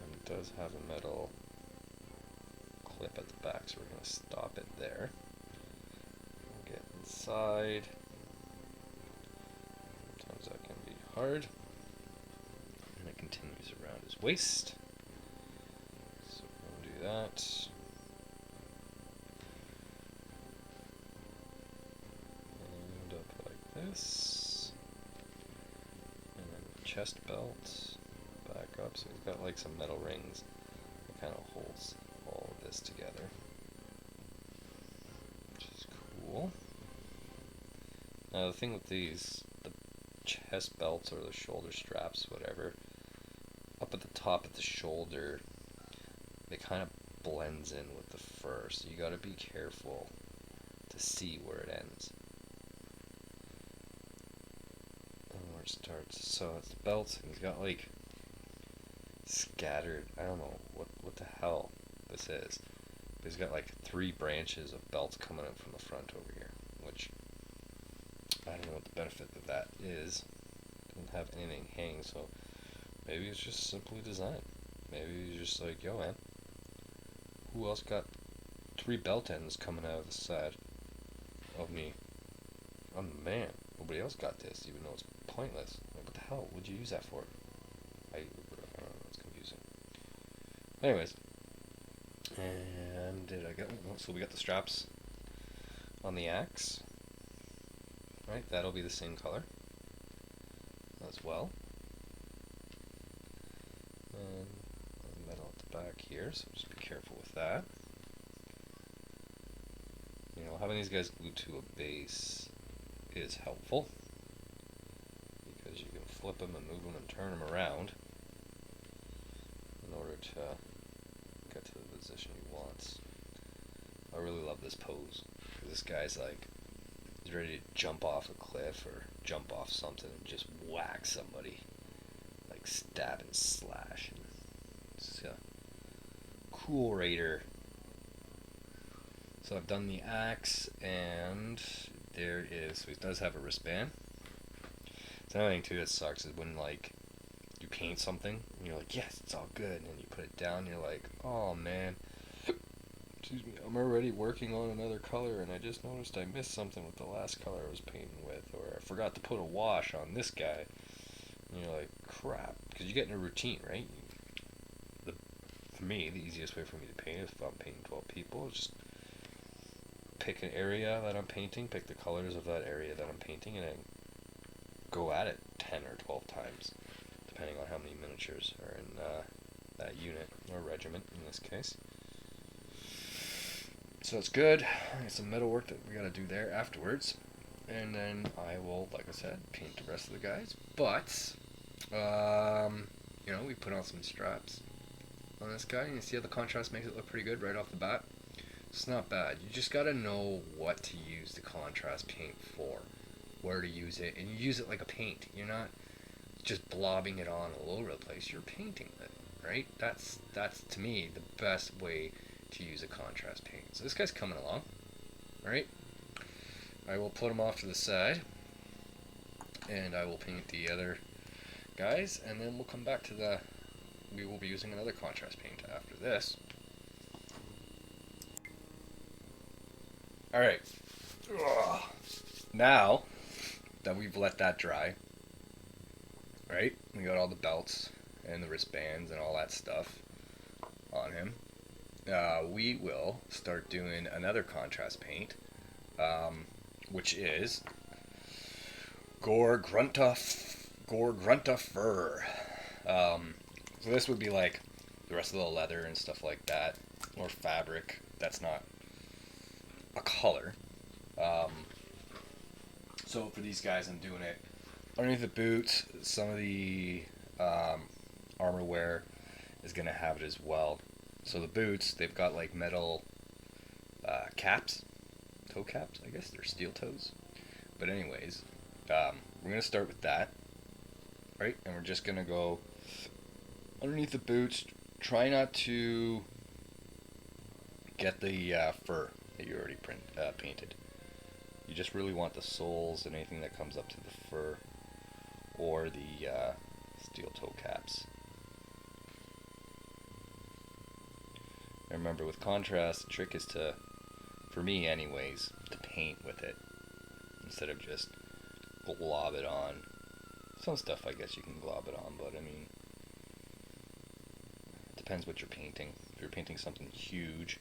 And it does have a metal clip at the back, so we're going to stop it there. Get inside. Sometimes that can be hard. And it continues around his waist. So we're going to do that. And up like this. And then the chest belt. Back up, so he's got like some metal rings that kind of holds all of this together, which is cool. Now the thing with these, the chest belts or the shoulder straps, whatever, up at the top of the shoulder, it kind of blends in with the fur, so you gotta be careful to see where it ends and where it starts. So it's the belts, and he's got like scattered, I don't know what the hell this is. But he's got like 3 branches of belts coming out from the front over here, which I don't know what the benefit of that is. Doesn't have anything hanging, so maybe it's just simply design. Maybe he's just like, yo man, who else got 3 belt ends coming out of the side of me? I'm the man. Nobody else got this, even though it's pointless. Like, what the hell would you use that for? I don't know, it's confusing. Anyways, and did I get? So we got the straps on the axe, right? That'll be the same color as well. And metal at the back here, so just be careful with that. You know, having these guys glued to a base is helpful because you can flip them and move them and turn them around in order to get to the position you want. I really love this pose. This guy's like He's ready to jump off a cliff or jump off something and just whack somebody. Like stab and slash. It's a cool raider. So I've done the axe, and there is, so he does have a wristband. So another thing too that sucks is when like you paint something and you're like, yes, it's all good, and then you put it down and you're like, oh man, excuse me, I'm already working on another color and I just noticed I missed something with the last color I was painting with, or I forgot to put a wash on this guy. And you're like, crap, because you get in a routine, right? For me, the easiest way for me to paint if I'm painting 12 people is just pick an area that I'm painting, pick the colors of that area that I'm painting, and then go at it 10 or 12 times, depending on how many miniatures are in that unit, or regiment in this case. So it's good. It's some metal work that we gotta do there afterwards. And then I will, like I said, paint the rest of the guys. But, we put on some straps on this guy, and you see how the contrast makes it look pretty good right off the bat. It's not bad. You just gotta know what to use the contrast paint for, where to use it, and you use it like a paint. You're not just blobbing it on all over the place. You're painting it, right? That's to me the best way to use a contrast paint. So this guy's coming along, right? I will put him off to the side, and I will paint the other guys, and then we'll come back to we will be using another contrast paint after this. Alright, now that we've let that dry, right, we got all the belts and the wristbands and all that stuff on him, we will start doing another contrast paint, which is Gore Grunta Fur. So this would be like the rest of the leather and stuff like that, or fabric that's not a color. So for these guys, I'm doing it underneath the boots. Some of the armor wear is going to have it as well. So the boots, they've got like metal caps, toe caps, I guess they're steel toes. But anyways, we're going to start with that, right? And we're just going to go underneath the boots. Try not to get the fur that you already painted. You just really want the soles and anything that comes up to the fur, or the steel toe caps. And remember, with contrast, the trick is to, for me anyways, to paint with it instead of just glob it on. Some stuff I guess you can glob it on, but I mean, it depends what you're painting. If you're painting something huge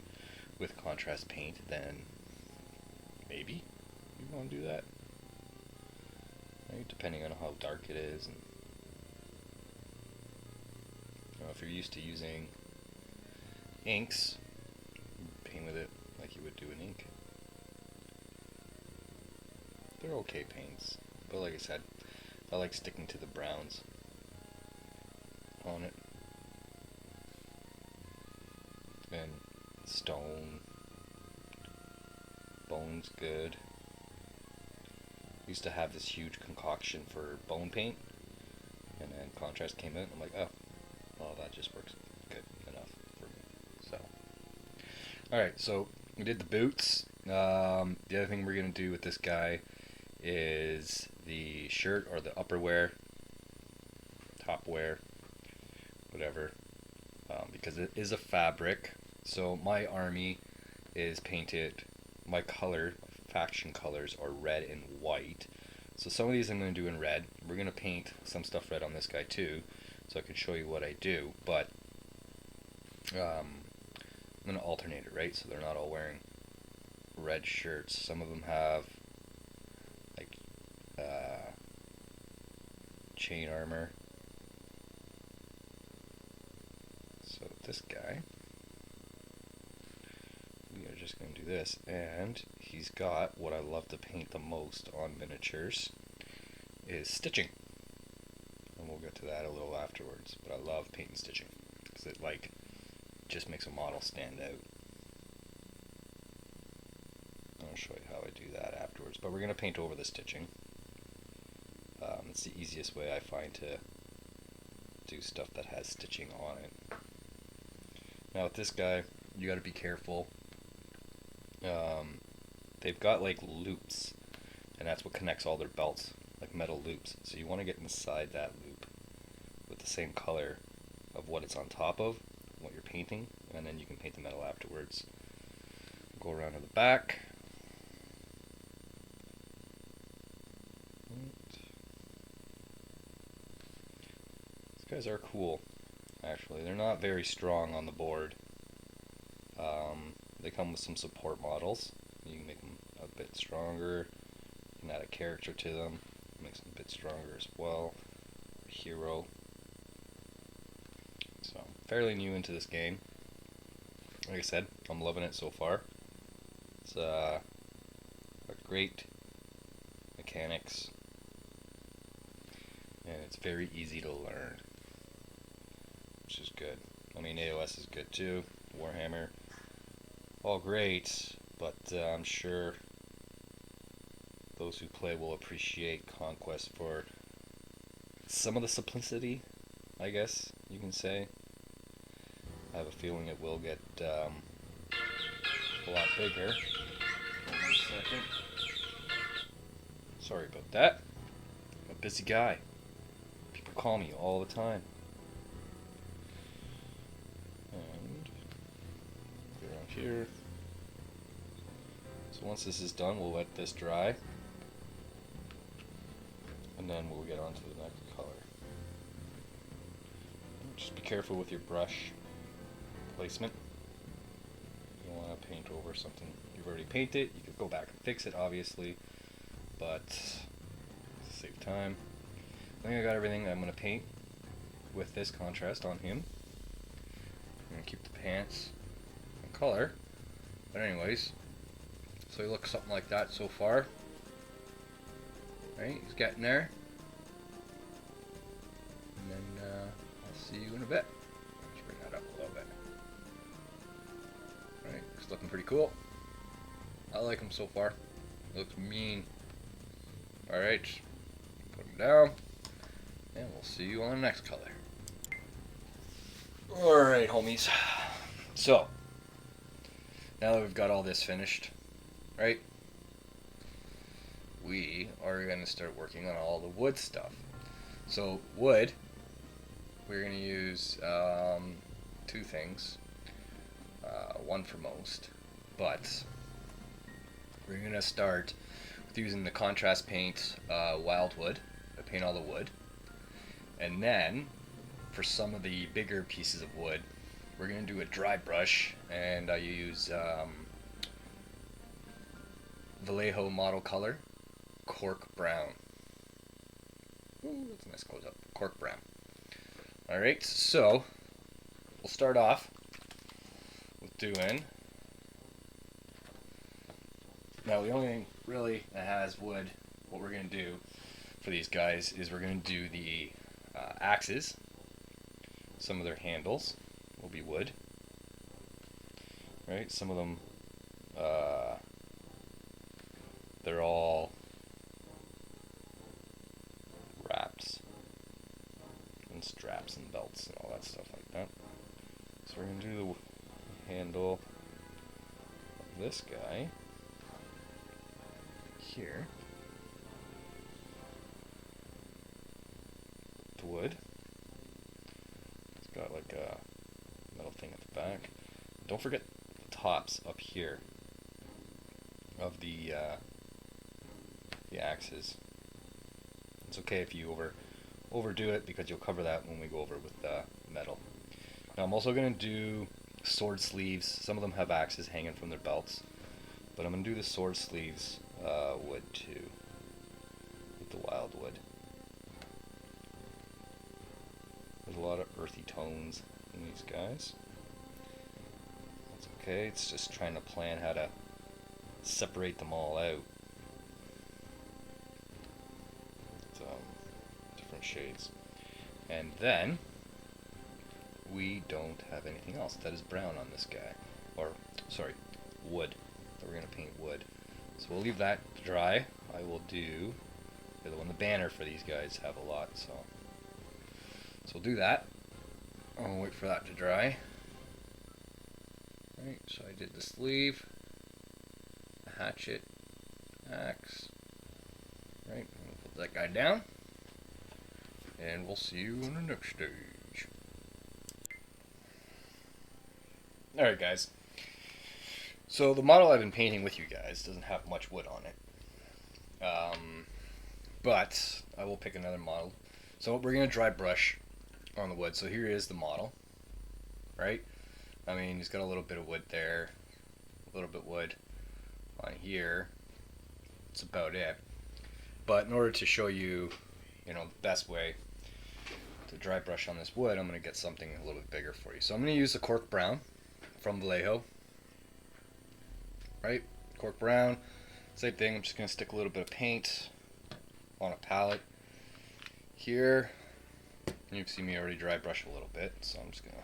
with contrast paint, then maybe you want to do that, right? Depending on how dark it is, and if you're used to using inks, paint with it like you would do an ink. They're okay paints, but like I said, I like sticking to the browns on it. And stone, bone's good. I used to have this huge concoction for bone paint, and then contrast came out, and I'm like, oh, well, that just works good enough for me. So, alright, so we did the boots. The other thing we're going to do with this guy is the shirt, or the upper wear, top wear, whatever, because it is a fabric. So my army is painted, my faction colors are red and white. So some of these I'm going to do in red. We're going to paint some stuff red on this guy too, so I can show you what I do, but I'm going to alternate it, right? So they're not all wearing red shirts. Some of them have like chain armor. So this guy, we are just going to do this, and he's got what I love to paint the most on miniatures is stitching, and we'll get to that a little afterwards, but I love painting stitching because it like just makes a model stand out. I'll show you how I do that afterwards. But we're going to paint over the stitching. It's the easiest way I find to do stuff that has stitching on it. Now with this guy, you got to be careful. They've got like loops, and that's what connects all their belts, like metal loops. So you want to get inside that loop with the same color of what it's on top of, what you're painting, and then you can paint the metal afterwards. Go around to the back. These guys are cool, actually. They're not very strong on the board. They come with some support models. You can make them a bit stronger. You can add a character to them, makes them a bit stronger as well. Hero. So, fairly new into this game. Like I said, I'm loving it so far. It's got great mechanics, and it's very easy to learn, which is good. I mean, AOS is good too, Warhammer, all great, but I'm sure those who play will appreciate Conquest for some of the simplicity, I guess you can say. I have a feeling it will get a lot bigger. One second. Sorry about that. I'm a busy guy. People call me all the time. And go around here. So once this is done, we'll let this dry. And then we'll get on to the next color. Just be careful with your brush placement. You don't want to paint over something you've already painted. You could go back and fix it, obviously, but to save time. I think I got everything I'm going to paint with this contrast on him. I'm going to keep the pants in color. But anyways, so he looks something like that so far. Right, he's getting there. And then I'll see you in a bit. Let's bring that up a little bit. Right, he's looking pretty cool. I like him so far. He looks mean. Alright, put him down. And we'll see you on the next color. Alright, homies. So, now that we've got all this finished, right? We are going to start working on all the wood stuff. So, wood, we're going to use two things. One for most. But we're going to start with using the contrast paint Wildwood. I paint all the wood. And then, for some of the bigger pieces of wood, we're going to do a dry brush, and I use Vallejo model color, Cork Brown. Ooh, that's a nice close up. Cork Brown. Alright, so we'll start off with doing. Now, the only thing really that has wood, what we're going to do for these guys is we're going to do the axes. Some of their handles will be wood. Right? Some of them, they're all wraps and straps and belts and all that stuff like that. So we're going to do the handle of this guy here. The wood. It's got like a metal thing at the back. Don't forget the tops up here of the axes. It's okay if you overdo it, because you'll cover that when we go over with the metal. Now I'm also going to do sword sleeves. Some of them have axes hanging from their belts, but I'm going to do the sword sleeves wood too, with the wildwood. There's a lot of earthy tones in these guys. That's okay, it's just trying to plan how to separate them all out. With, different shades. And then, we don't have anything else that is brown on this guy. Or, sorry, wood. So we're going to paint wood. So we'll leave that to dry. I will do the other one, the banner for these guys have a lot, so we'll do that. I'll wait for that to dry. Right, so I did the sleeve, the hatchet, axe. Right, we'll put that guy down, and we'll see you on the next stage. Alright guys, so the model I've been painting with you guys doesn't have much wood on it. But I will pick another model. So we're going to dry brush on the wood. So here is the model, right? I mean, he's got a little bit of wood there, a little bit of wood on here. That's about it. But in order to show you, the best way to dry brush on this wood, I'm going to get something a little bit bigger for you. So I'm going to use the cork brown from Vallejo, right? Cork brown, same thing. I'm just going to stick a little bit of paint on a palette here. And you can see me already dry brush a little bit, so I'm just going to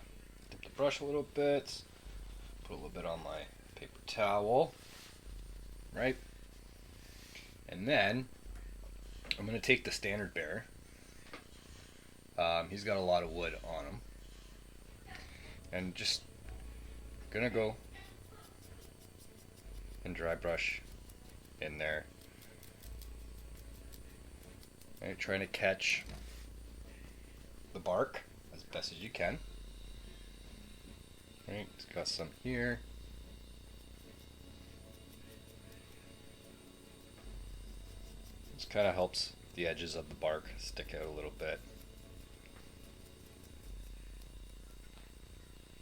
dip the brush a little bit, put a little bit on my paper towel, right? And then I'm going to take the standard bearer. He's got a lot of wood on him, and just gonna go and dry brush in there. Right, trying to catch the bark as best as you can. Right, it's got some here. This kind of helps the edges of the bark stick out a little bit.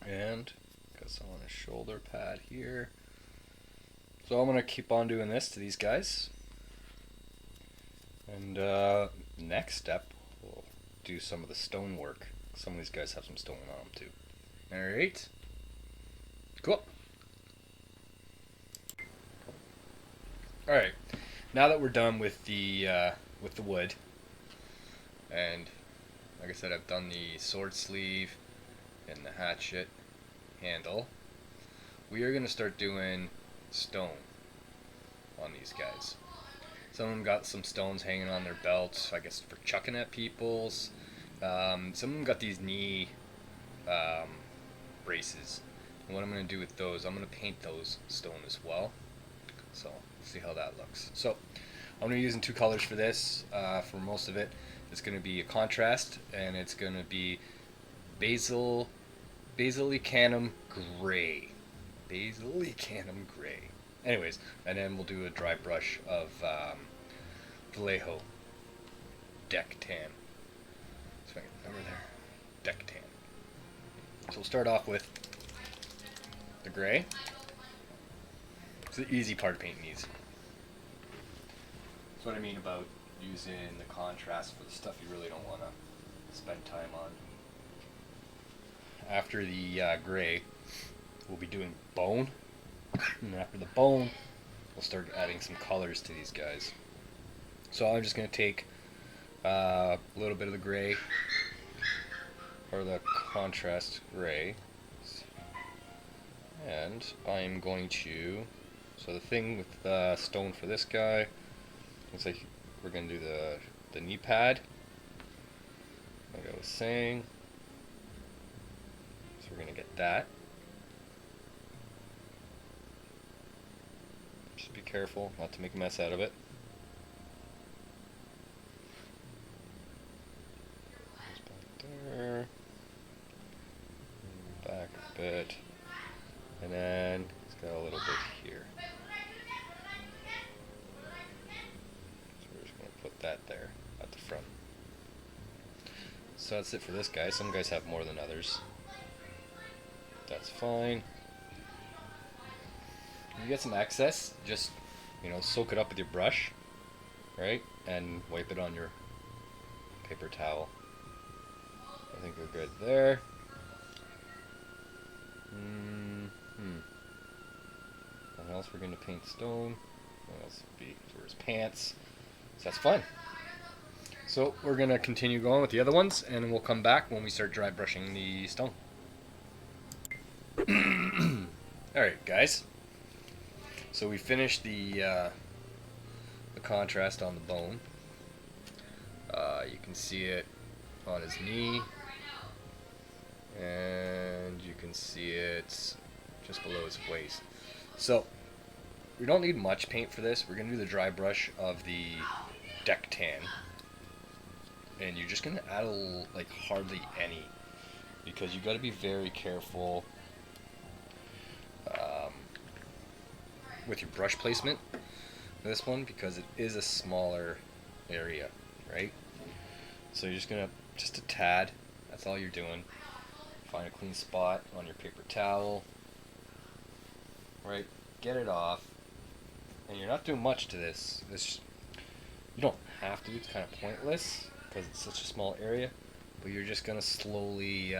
And got some on his shoulder pad here. So I'm going to keep on doing this to these guys. And next step, we'll do some of the stone work. Some of these guys have some stone on them too. Alright. Cool. Alright. Now that we're done with the wood, and like I said, I've done the sword sleeve and the hatchet handle, we are going to start doing stone on these guys. Some of them got some stones hanging on their belts, I guess for chucking at people's. Some of them got these knee braces. And what I'm going to do with those, I'm going to paint those stone as well. So, see how that looks. So, I'm going to be using two colors for this. For most of it, it's going to be a contrast, and it's going to be Basilicanum Gray. Basilicanum Gray. Anyways, and then we'll do a dry brush of Vallejo Deck Tan. So I can remember there. Deck Tan. So we'll start off with the gray. It's the easy part of painting these. That's what I mean about using the contrast for the stuff you really don't want to spend time on. After the gray, we'll be doing bone. And after the bone, we'll start adding some colors to these guys. So I'm just going to take a little bit of the gray, or the contrast gray, and I'm going to, so the thing with the stone for this guy, looks like we're going to do the knee pad, like I was saying. So we're going to get that. Just be careful not to make a mess out of it. Back there. Back a bit. And then it's got a little bit here. So we're just going to put that there at the front. So that's it for this guy. Some guys have more than others. That's fine. If you get some excess, just, soak it up with your brush, right? And wipe it on your paper towel. I think we're good there. What else we're going to paint stone? What else would be for his pants? So that's fine. So we're going to continue going with the other ones, and then we'll come back when we start dry brushing the stone. Alright guys, so we finished the the contrast on the bone. You can see it on his knee, and you can see it just below his waist. So we don't need much paint for this. We're going to do the dry brush of the deck tan, and you're just going to add like hardly any, because you got to be very careful with your brush placement for this one, because it is a smaller area, right? So you're just gonna, just a tad, that's all you're doing. Find a clean spot on your paper towel, right? Get it off, and you're not doing much to this. You don't have to, it's kind of pointless because it's such a small area, but you're just gonna slowly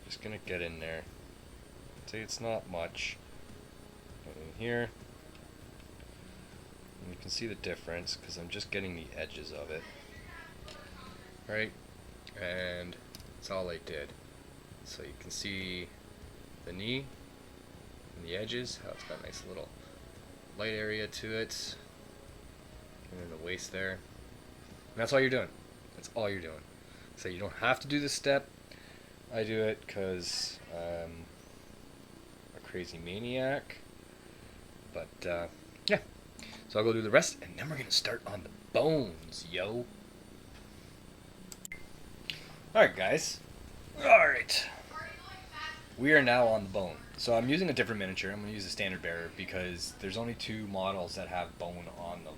just gonna get in there. See, it's not much. Go in here, and you can see the difference because I'm just getting the edges of it, right? And that's all I did. So you can see the knee and the edges, how it's got a nice little light area to it, and then the waist there. And that's all you're doing. That's all you're doing. So you don't have to do this step. I do it because I'm a crazy maniac. But yeah, so I'll go do the rest, and then we're gonna start on the bones, yo. Alright guys, alright, we are now on the bone. So I'm using a different miniature. I'm going to use a standard bearer because there's only 2 models that have bone on them,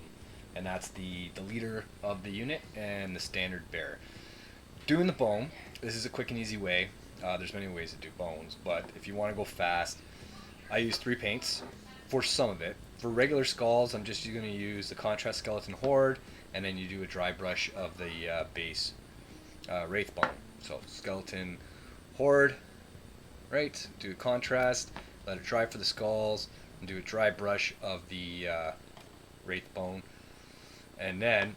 and that's the leader of the unit and the standard bearer. Doing the bone, this is a quick and easy way. There's many ways to do bones, but if you want to go fast, I use 3 paints for some of it. For regular skulls, I'm just going to use the contrast skeleton horde, and then you do a dry brush of the base wraith bone. So skeleton horde, right? Do a contrast, let it dry for the skulls, and do a dry brush of the wraith bone. And then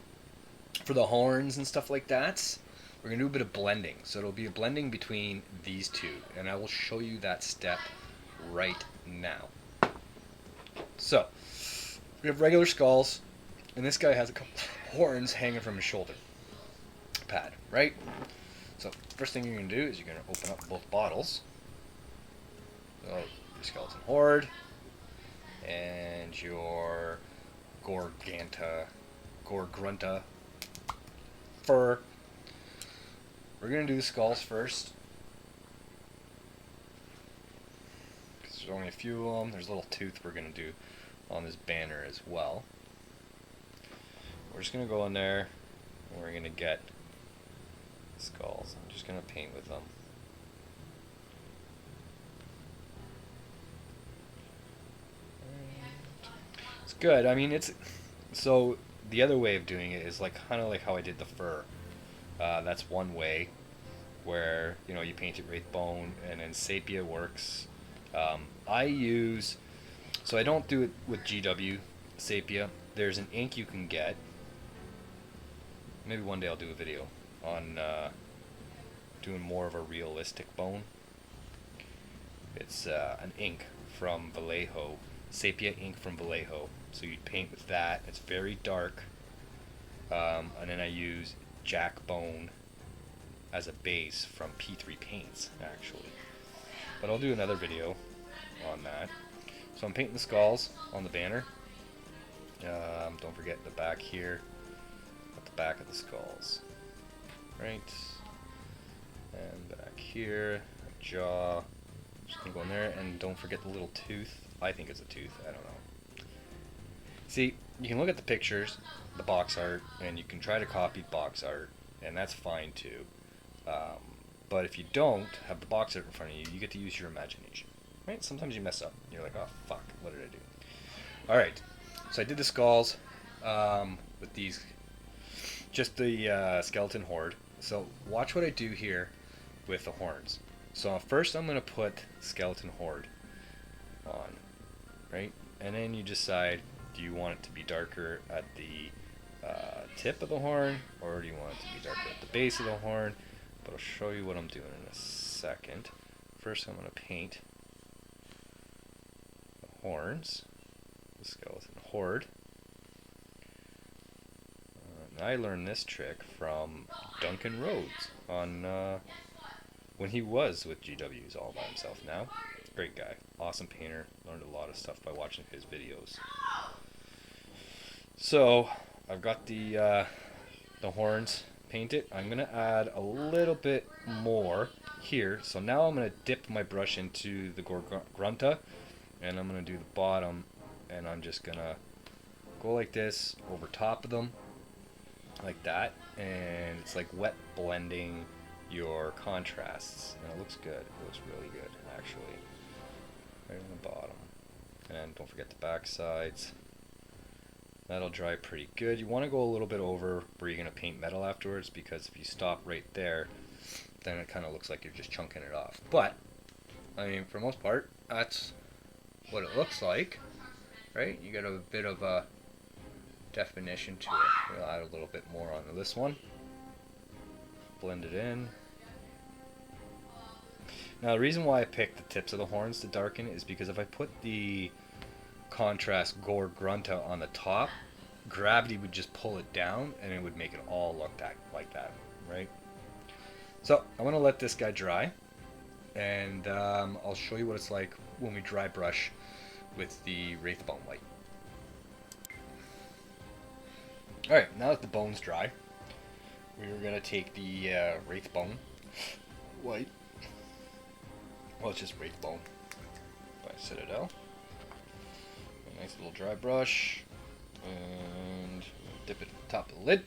for the horns and stuff like that, we're going to do a bit of blending. So it'll be a blending between these 2, and I will show you that step right now. So we have regular skulls, and this guy has a couple horns hanging from his shoulder pad, right? So first thing you're going to do is you're going to open up both bottles. So your skeleton horde and your Gorgrunta fur. We're going to do the skulls first, because there's only a few of them. There's a little tooth we're going to do on this banner as well. We're just going to go in there, and we're going to get the skulls. I'm just going to paint with them. It's good. I mean, it's so the other way of doing it is like kind of like how I did the fur. That's one way where, you know, you paint it wraith bone, and then sepia works. I use, so I don't do it with GW sepia. There's an ink you can get. Maybe one day I'll do a video on doing more of a realistic bone. It's an ink from Vallejo, sepia ink from Vallejo. So you paint with that. It's very dark, and then I use Jack Bone as a base from P3 Paints, actually. But I'll do another video on that. So I'm painting the skulls on the banner. Don't forget the back here, at the back of the skulls, right? And back here, jaw. Just gonna go in there, and don't forget the little tooth. I think it's a tooth. I don't know. See, you can look at the pictures, the box art, and you can try to copy box art, and that's fine too. But if you don't have the box art in front of you, you get to use your imagination, right? Sometimes you mess up. You're like, oh fuck, what did I do? All right, so I did the skulls with these, just the skeleton horde. So watch what I do here with the horns. So first I'm going to put skeleton horde on, right? And then you decide, do you want it to be darker at the tip of the horn, or do you want it to be darker at the base of the horn? But I'll show you what I'm doing in a second. First I'm going to paint the horns, the skeleton horde, I learned this trick from Duncan Rhodes on when he was with GW's all by himself now. Great guy, awesome painter. Learned a lot of stuff by watching his videos. So I've got the horns painted. I'm gonna add a little bit more here. So now I'm gonna dip my brush into the Grunta, and I'm gonna do the bottom, and I'm just gonna go like this over top of them, like that, and it's like wet blending your contrasts, and it looks good. It looks really good, actually. Right on the bottom, and don't forget the back sides. That'll dry pretty good. You want to go a little bit over where you're going to paint metal afterwards, because if you stop right there, then it kind of looks like you're just chunking it off. But I mean, for the most part, that's what it looks like, right? You get a bit of a definition to it. We'll add a little bit more on this one. Blend it in. Now the reason why I picked the tips of the horns to darken is because if I put the contrast Gore Grunta on the top, gravity would just pull it down and it would make it all look like that, right? So I'm going to let this guy dry, and I'll show you what it's like when we dry brush with the Wraithbone White. Alright, now that the bone's dry, we're going to take the Wraithbone White. Well, it's just Wraithbone by Citadel. A nice little dry brush, and dip it at the top of the lid.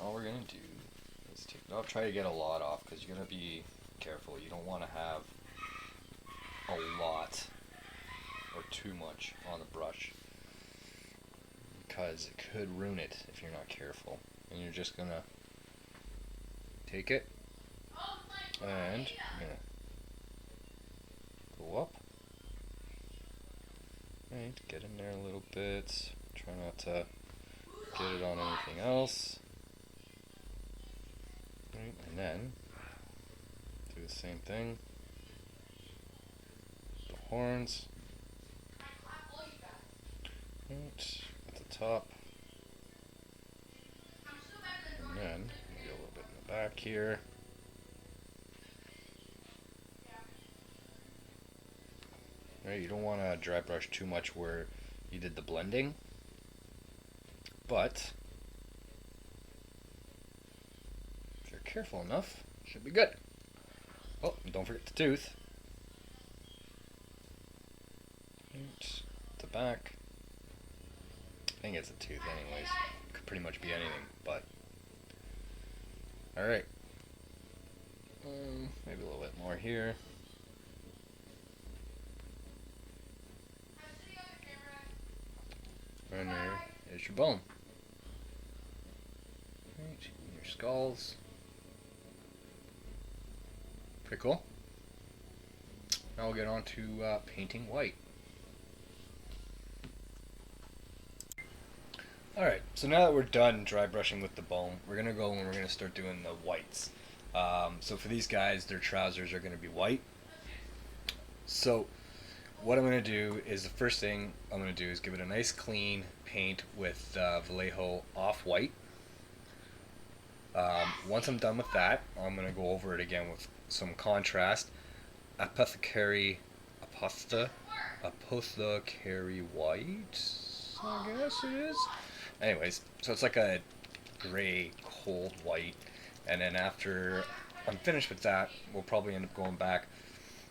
All we're going to do is take it off. Try to get a lot off, because you're going to be careful. You don't want to have a lot or too much on the brush, because it could ruin it if you're not careful. And you're just going to take it, and you're going to go up. Right, get in there a little bit. Try not to get it on anything else. Right, and then do the same thing. The horns. Right, at the top. And then maybe a little bit in the back here. Right, you don't want to dry brush too much where you did the blending, but if you're careful enough, it should be good. Oh, and don't forget the tooth. Right, the back. I think it's a tooth anyways. Could pretty much be anything, but alright. Maybe a little bit more here. And there's your bone. Right, your skulls. Pretty cool. Now we'll get on to painting white. Alright, so now that we're done dry brushing with the bone, we're going to go and we're going to start doing the whites. So for these guys, their trousers are going to be white. So what I'm going to do is, the first thing I'm going to do is give it a nice clean paint with Vallejo Off-White. Once I'm done with that, I'm going to go over it again with some contrast. Apothecary White, I guess it is. Anyways, so it's like a gray, cold white. And then after I'm finished with that, we'll probably end up going back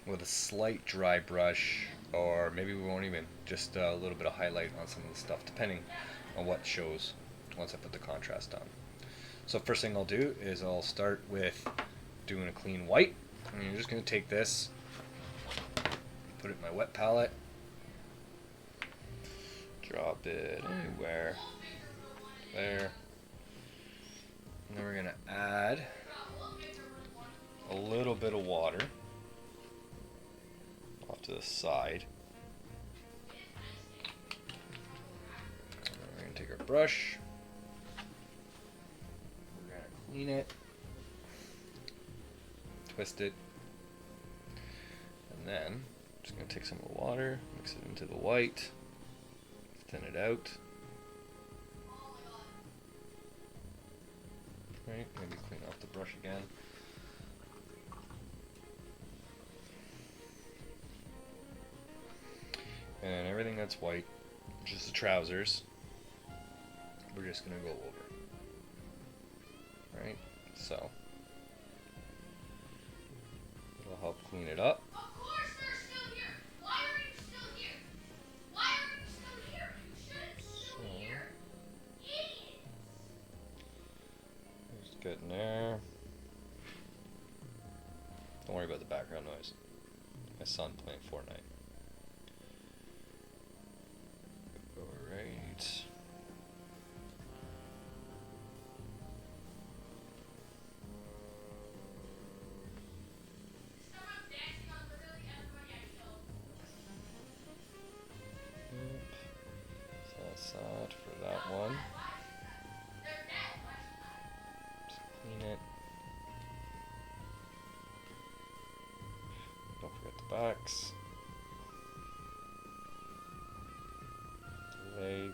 with a slight dry brush, or maybe we won't even, just a little bit of highlight on some of the stuff, depending on what shows once I put the contrast on. So first thing I'll do is I'll start with doing a clean white, and you're just going to take this, put it in my wet palette, drop it anywhere, there, and then we're going to add a little bit of water off to the side. And then we're going to take our brush, we're going to clean it, twist it, and then I'm just going to take some of the water, mix it into the white, thin it out, Right, maybe clean off the brush again. And everything that's white, just the trousers, we're just gonna go over. Right, so it'll help clean it up. Of course they're still here. Why are you still here? Why are you still here? You shouldn't still be here. Idiots. Just getting there. Don't worry about the background noise. My son playing Fortnite. Alright. Someone's dancing on literally everybody I know. Yep. So that's that for that one. They're dead. Why should I? Just clean it. Don't forget the backs. The leg.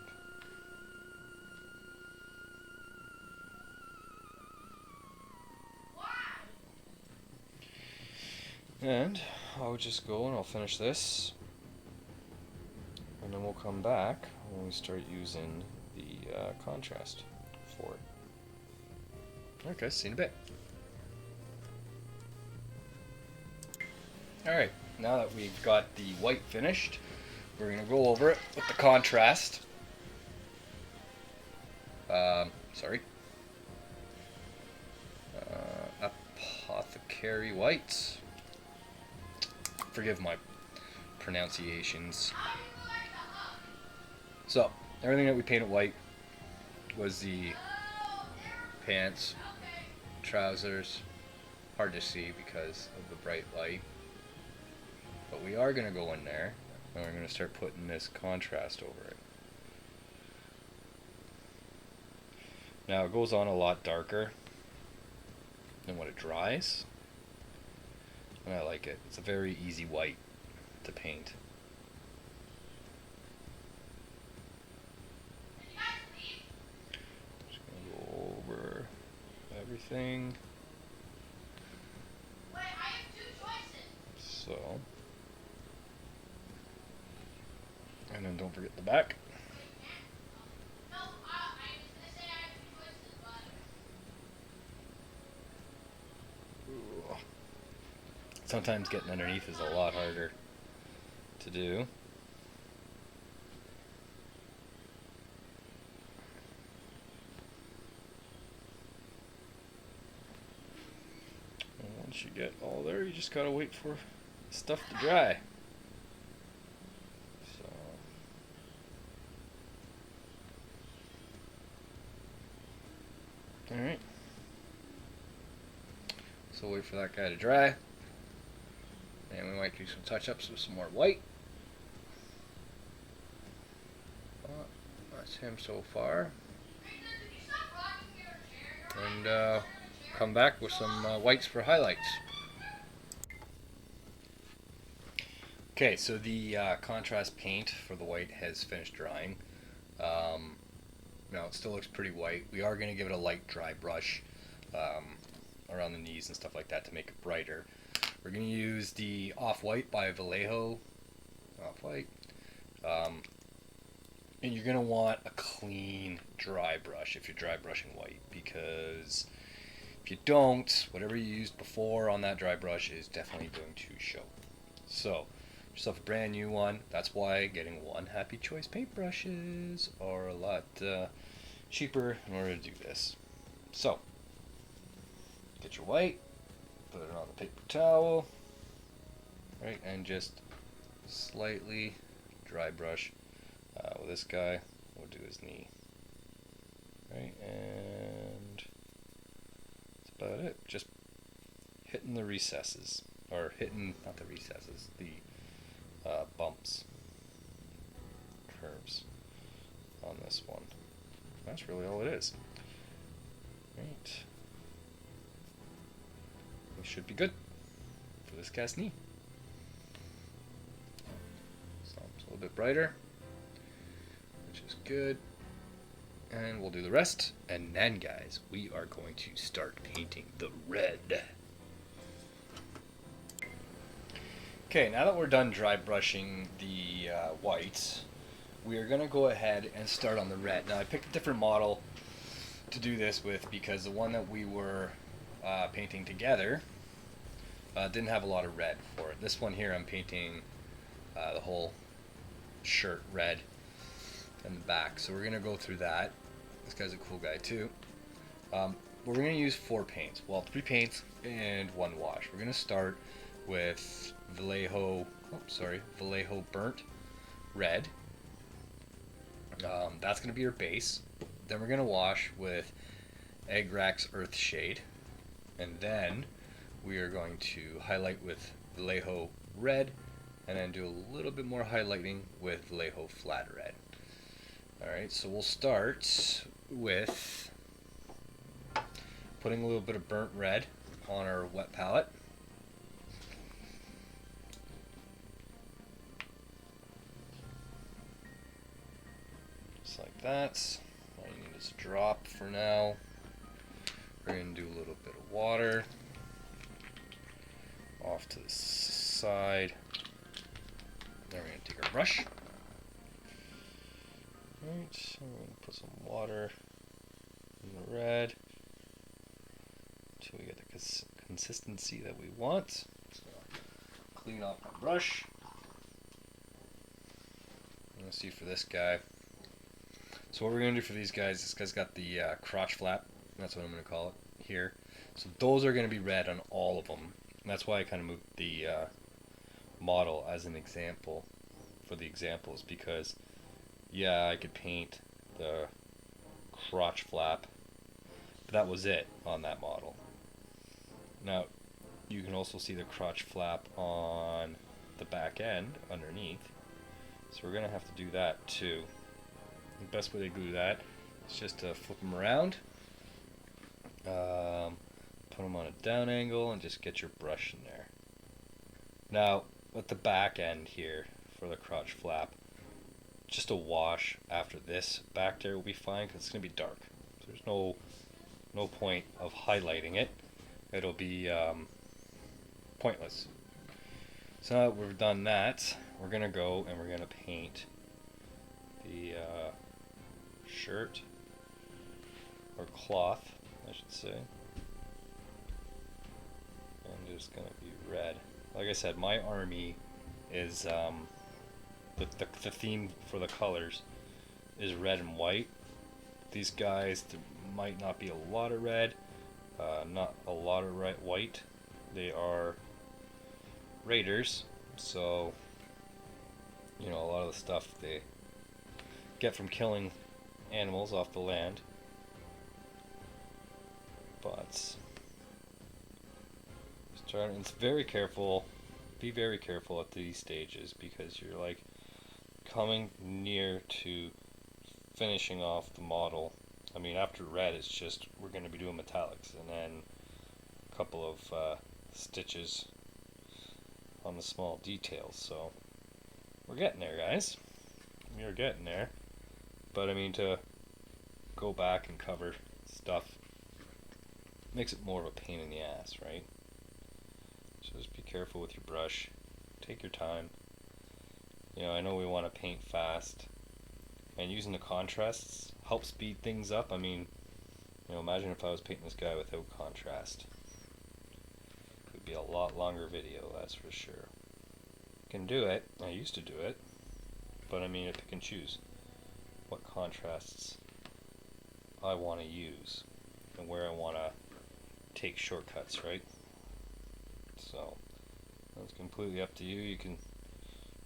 Why? And I'll just go and I'll finish this. And then we'll come back when we start using the contrast for it. Okay, see you in a bit. Alright, now that we've got the white finished, we're going to go over it with the contrast. Apothecary whites. Forgive my pronunciations. So, everything that we painted white was the pants, trousers, hard to see because of the bright light. But we are going to go in there and we're going to start putting this contrast over it. Now it goes on a lot darker than when it dries. And I like it. It's a very easy white to paint. Just going to go over everything. Wait, I have two choices. So. And then don't forget the back. No, I was gonna say I have two choices, but Ooh. Sometimes getting underneath is a lot harder to do. And once you get all there, you just gotta wait for stuff to dry. So. Alright. So wait for that guy to dry. And we might do some touch-ups with some more white. That's him so far. And come back with some whites for highlights. Okay, so the contrast paint for the white has finished drying. Now it still looks pretty white. We are going to give it a light dry brush around the knees and stuff like that to make it brighter. We're going to use the Off-White by Vallejo. Off-White. And you're going to want a clean dry brush if you're dry brushing white, because if you don't, whatever you used before on that dry brush is definitely going to show. So, yourself a brand new one. That's why getting one Happy Choice paintbrushes are a lot cheaper in order to do this. So, get your white, put it on the paper towel, right, and just slightly dry brush. With this guy, we'll do his knee, right, and that's about it. Just hitting the recesses, or hitting, not the recesses, the bumps, curves on this one. That's really all it is. Right. We should be good for this guy's knee. So it's a little bit brighter, which is good. and we'll do the rest. And then, guys, we are going to start painting the red. Okay, now that we're done dry brushing the whites, we are going to go ahead and start on the red. Now, I picked a different model to do this with because the one that we were painting together didn't have a lot of red for it. This one here, I'm painting the whole shirt red and the back. So we're going to go through that. This guy's a cool guy too. We're going to use 4 paints. Well, 3 paints and 1 wash. We're going to start with Vallejo Burnt Red. That's going to be your base. Then we're going to wash with Egg Rack's Earth Shade. And then we are going to highlight with Vallejo Red, and then do a little bit more highlighting with Vallejo Flat Red. Alright, so we'll start with putting a little bit of burnt red on our wet palette. Just like that. All you need is a drop for now. We're going to do a little bit of water off to the side. Then we're going to take our brush. Alright, so we're going to put some water in the red until we get the consistency that we want. So clean off my brush. Let's see for this guy. So what we're going to do for these guys, this guy's got the crotch flap. That's what I'm going to call it here. So those are going to be red on all of them. And that's why I kind of moved the model as an example for the examples, because yeah, I could paint the crotch flap, but that was it on that model. Now you can also see the crotch flap on the back end underneath, so we're gonna have to do that too. The best way to do that is just to flip them around, put them on a down angle, and just get your brush in there. Now at the back end here for the crotch flap, just a wash after this back there will be fine, because it's going to be dark. So there's no point of highlighting it. It'll be pointless. So now that we've done that, we're going to go and we're going to paint the shirt, or cloth, I should say. And it's going to be red. Like I said, my army is the theme for the colors is red and white. These guys, there might not be a lot of red, not a lot of white. They are raiders, so you know, a lot of the stuff they get from killing animals off the land. But it's very careful. Be very careful at these stages, because you're like coming near to finishing off the model. I mean, after red, it's just we're going to be doing metallics, and then a couple of stitches on the small details. So we're getting there, guys. We are getting there. But I mean, to go back and cover stuff makes it more of a pain in the ass, right? So just be careful with your brush. Take your time. You know, I know we want to paint fast, and using the contrasts helps speed things up. I mean, you know, imagine if I was painting this guy without contrast. It would be a lot longer video, that's for sure. Can do it. I used to do it, but I mean, I pick and choose what contrasts I want to use and where I want to take shortcuts, right? So that's completely up to you. You can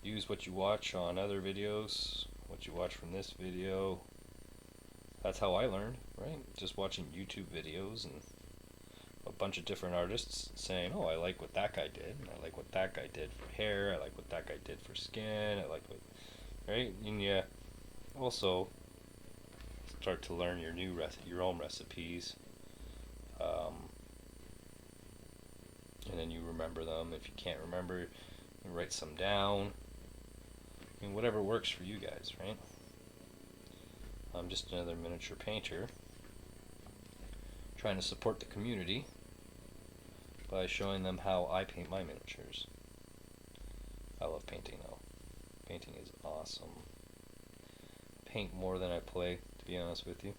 use what you watch on other videos, what you watch from this video. That's how I learned, right? Just watching YouTube videos and a bunch of different artists saying, oh, I like what that guy did, and I like what that guy did for hair, I like what that guy did for skin, I like what, right? And you also start to learn your own recipes, and then you remember them. If you can't remember, you write some down. I mean, whatever works for you guys, right? I'm just another miniature painter trying to support the community by showing them how I paint my miniatures. I love painting though. Painting is awesome. Paint more than I play, to be honest with you.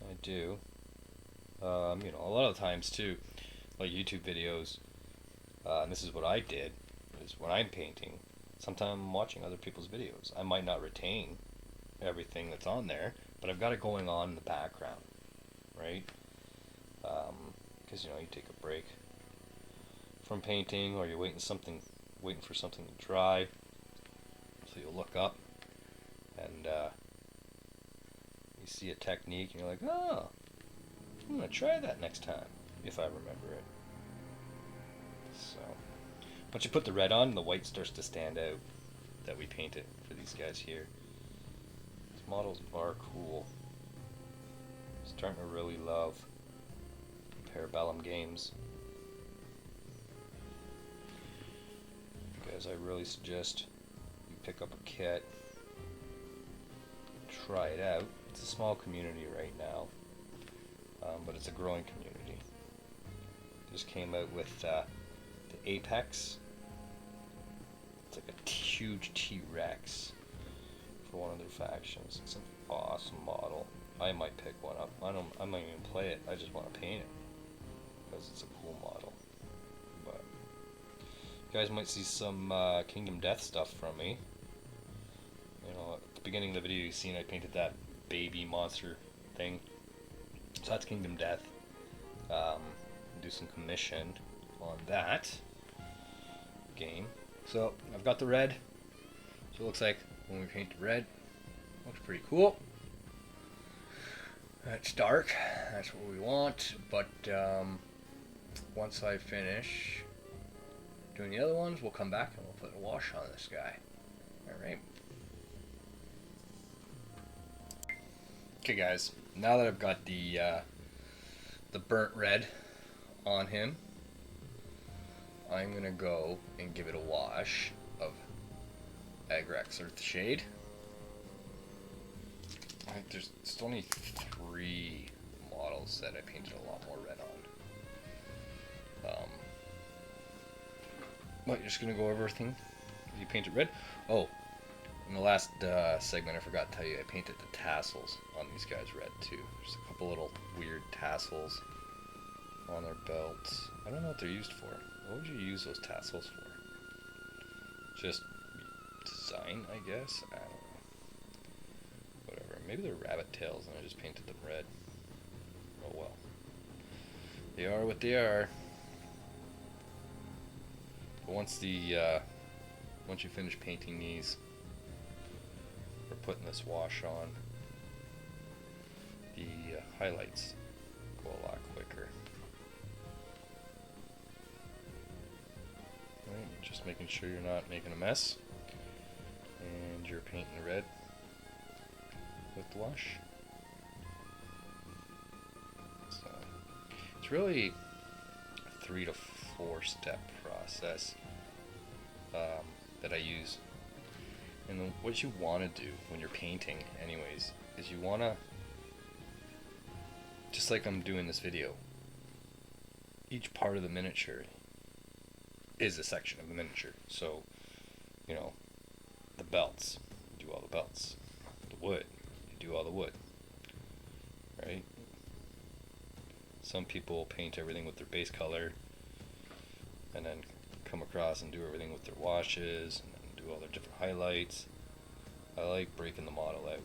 I do. You know, a lot of times too, like YouTube videos, and this is what I did, is when I'm painting, sometimes I'm watching other people's videos. I might not retain everything that's on there, but I've got it going on in the background, right? Because you know, you take a break from painting, or you're waiting for something to dry, so you'll look up and you see a technique and you're like, oh, I'm gonna try that next time if I remember it. So once you put the red on, the white starts to stand out that we painted for these guys here. These models are cool. Starting to really love Para Bellum Games. Guys, I really suggest you pick up a kit, try it out. It's a small community right now, but it's a growing community. Just came out with the Apex. It's like a huge T-Rex for one of their factions. It's an awesome model. I might pick one up. I might even play it. I just want to paint it because it's a cool model. But you guys might see some Kingdom Death stuff from me. You know, at the beginning of the video, you've seen I painted that baby monster thing. So that's Kingdom Death. Do some commission on that game. So I've got the red. So it looks like when we paint the red, looks pretty cool. It's dark. That's what we want. But once I finish doing the other ones, we'll come back and we'll put a wash on this guy. All right. Okay, guys. Now that I've got the burnt red on him, I'm gonna go and give it a wash of Agrax Earthshade. There's only 3 models that I painted a lot more red on. But you're just gonna go over everything you painted red. Oh, in the last segment, I forgot to tell you, I painted the tassels on these guys red too. There's a couple little weird tassels on their belts. I don't know what they're used for. What would you use those tassels for? Just design, I guess? I don't know. Whatever. Maybe they're rabbit tails and I just painted them red. Oh well. They are what they are. But once you finish painting these, or putting this wash on, the highlights go a lot quicker. Right, just making sure you're not making a mess, and you're painting red with the wash. So it's really a 3 to 4 step process that I use. And then what you want to do when you're painting anyways is you want to, just like I'm doing this video, each part of the miniature is a section of the miniature. So, you know, the belts, you do all the belts. The wood, you do all the wood. Right? Some people paint everything with their base color and then come across and do everything with their washes and then do all their different highlights. I like breaking the model out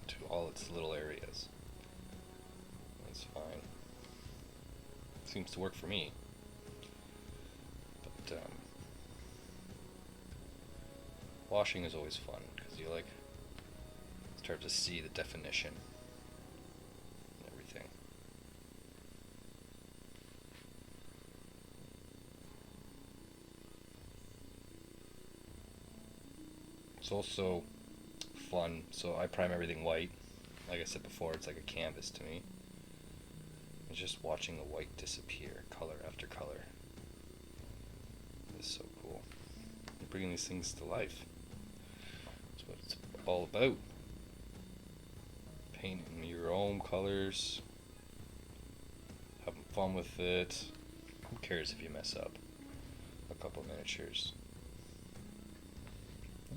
to all its little areas. That's fine. Seems to work for me. But washing is always fun because you like start to see the definition and everything. It's also fun, so I prime everything white. Like I said before, it's like a canvas to me. It's just watching the white disappear, color after color. It's so cool. You're bringing these things to life. That's what it's all about. Painting your own colors, having fun with it. Who cares if you mess up a couple miniatures?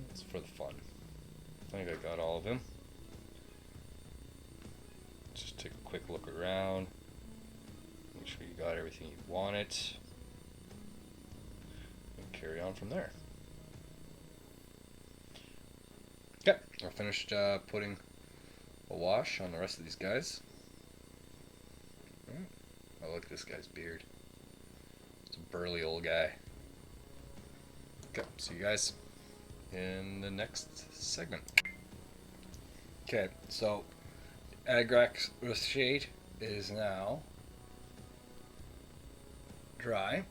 It's for the fun. I think I got all of them. Just take a quick look around. Make sure you got everything you wanted. And carry on from there. Okay, I finished putting a wash on the rest of these guys. I like this guy's beard. It's a burly old guy. Okay, see you guys in the next segment. Okay, so Agrax shade is now dry,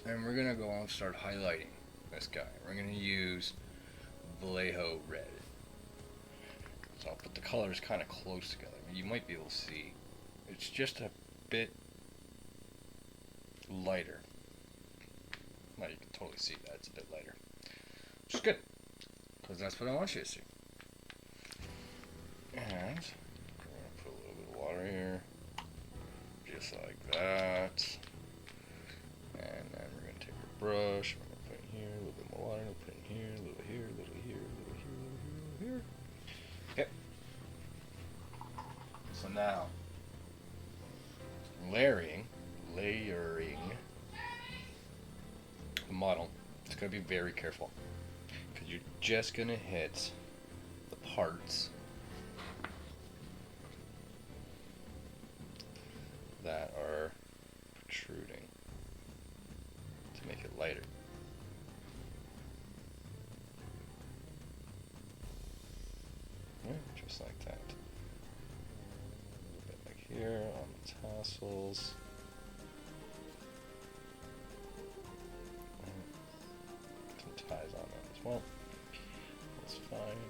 and we're gonna go and start highlighting this guy. We're gonna use Vallejo red. So I'll put the colors kind of close together. You might be able to see. It's just a bit lighter. Well, you can totally see that it's a bit lighter. Which is good, because that's what I want you to see. And we're going to put a little bit of water here, just like that. And then we're going to take our brush, we're going to put in here, a little bit more water, we'll put in here, a little here, a little here, a little here, a little here, a little here. Okay. So now, layering the model, it's going to be very careful, because you're just going to hit the parts that are protruding to make it lighter. Yeah, just like that. A little bit like here on the tassels. Some ties on that as well. That's fine.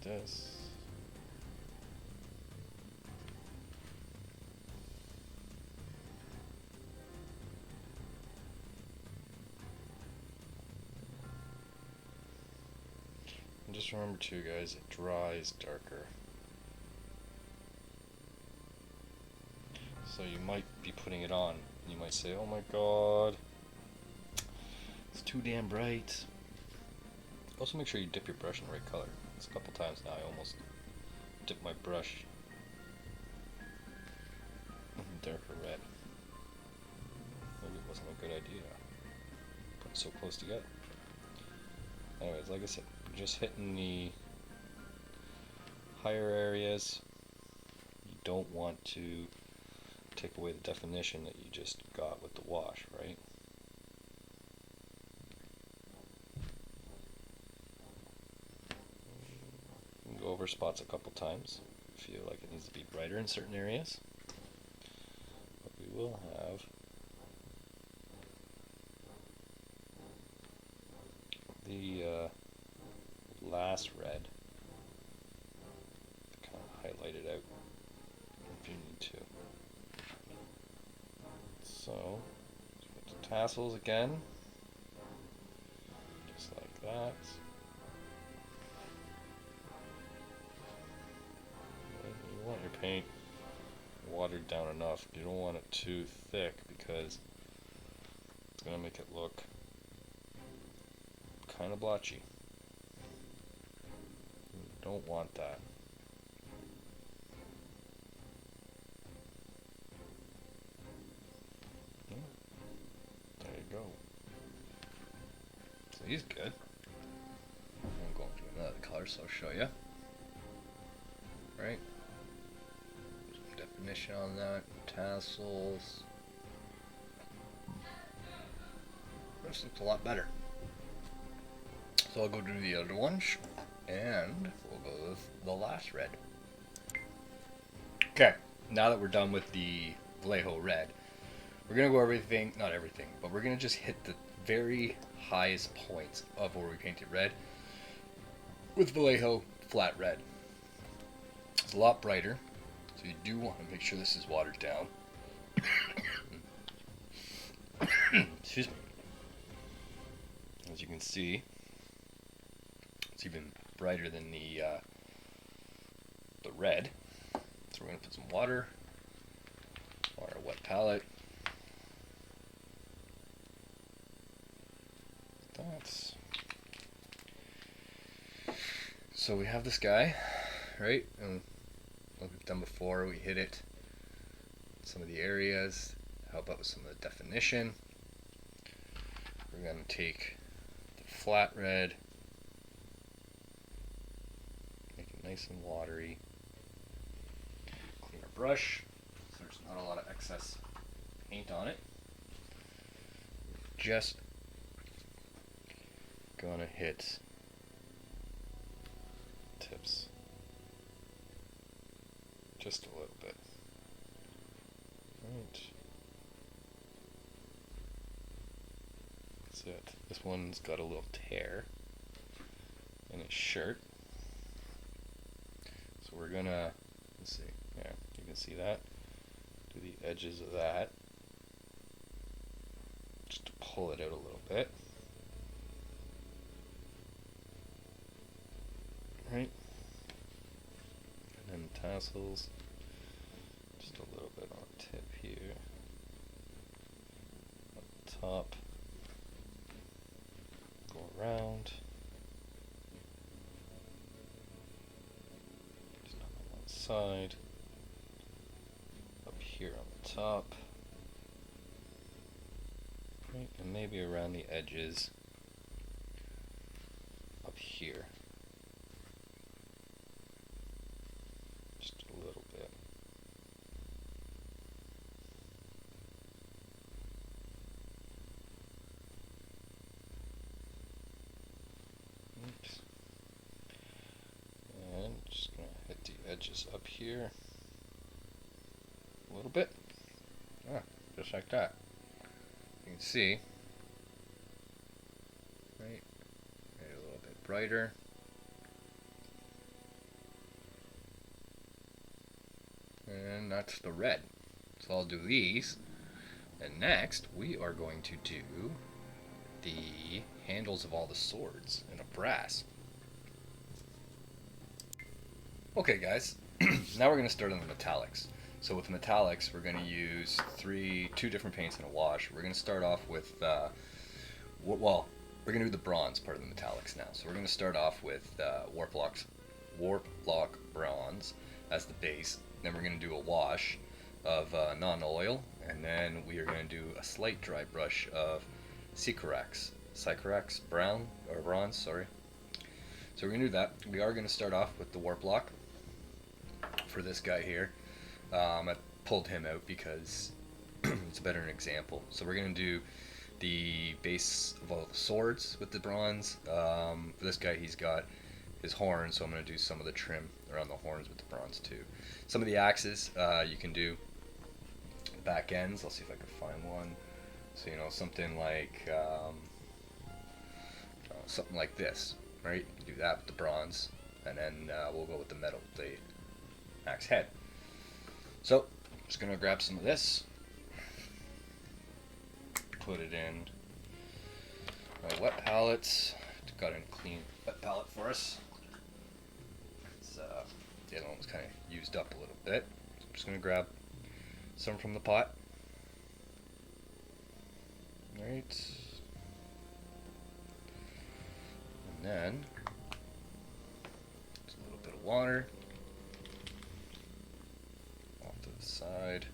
This. And just remember too, guys, it dries darker. So you might be putting it on. You might say, oh my god, it's too damn bright. Also make sure you dip your brush in the right color. It's a couple times now I almost dipped my brush in darker red. Maybe it wasn't a good idea. Put it so close together. Anyways, like I said, just hitting the higher areas. You don't want to take away the definition that you just got with the wash, right? Go over spots a couple times. Feel like it needs to be brighter in certain areas. But we will have the last red to kind of highlight it out if you need to. So, put the tassels again, just like that. You want your paint watered down enough. You don't want it too thick because it's going to make it look kind of blotchy. You don't want that. There you go. So he's good. I'm going to another color, so I'll show you. Right? Some definition on that. Tassels. This looks a lot better. So I'll go do the other one, and we'll go with the last red. Okay, now that we're done with the Vallejo red, we're going to go everything, not everything, but we're going to just hit the very highest points of where we painted red with Vallejo flat red. It's a lot brighter, so you do want to make sure this is watered down. Excuse me. As you can see, it's even brighter than the red. So we're going to put some water on our wet palette. That's... So we have this guy, right? And like we've done before, we hit it. Some of the areas, help out with some of the definition. We're going to take the flat red, make it nice and watery. Clean our brush so there's not a lot of excess paint on it. Just gonna hit tips just a little bit. Right. That's it. This one's got a little tear in his shirt. So we're gonna, let's see, yeah, you can see that. Do the edges of that. Just to pull it out a little bit. Right. And then tassels. Just a little bit on the tip here. Up the top. Go around. Just on one side. Up here on the top. Right, and maybe around the edges. Up here. Just a little bit. Oops. And just gonna hit the edges up here a little bit. Just like that. You can see, right, maybe a little bit brighter. And that's the red. So I'll do these. And next, we are going to do the handles of all the swords in a brass. Okay guys, now we're going to start on the metallics. So with metallics, we're going to use two different paints in a wash. We're going to start off with, we're going to do the bronze part of the metallics now. So we're going to start off with Warp Lock Bronze as the base. Then we're going to do a wash of non-oil, and then we are going to do a slight dry brush of Sycorax brown, or bronze, sorry. So we're going to do that. We are going to start off with the Warp Lock for this guy here. I pulled him out because it's a better example. So we're going to do the base of all the swords with the bronze. For this guy, he's got his horns, so I'm going to do some of the trim around the horns with the bronze too. Some of the axes, you can do back ends. I'll see if I can find one. So, you know, something like this, right? You can do that with the bronze, and then we'll go with the metal, the axe head. So, I'm just going to grab some of this, put it in my wet palette. Got a clean wet palette for us. It's, the other one was kind of used up a little bit. So I'm just going to grab some from the pot. Right. And then, just a little bit of water. Off to the side.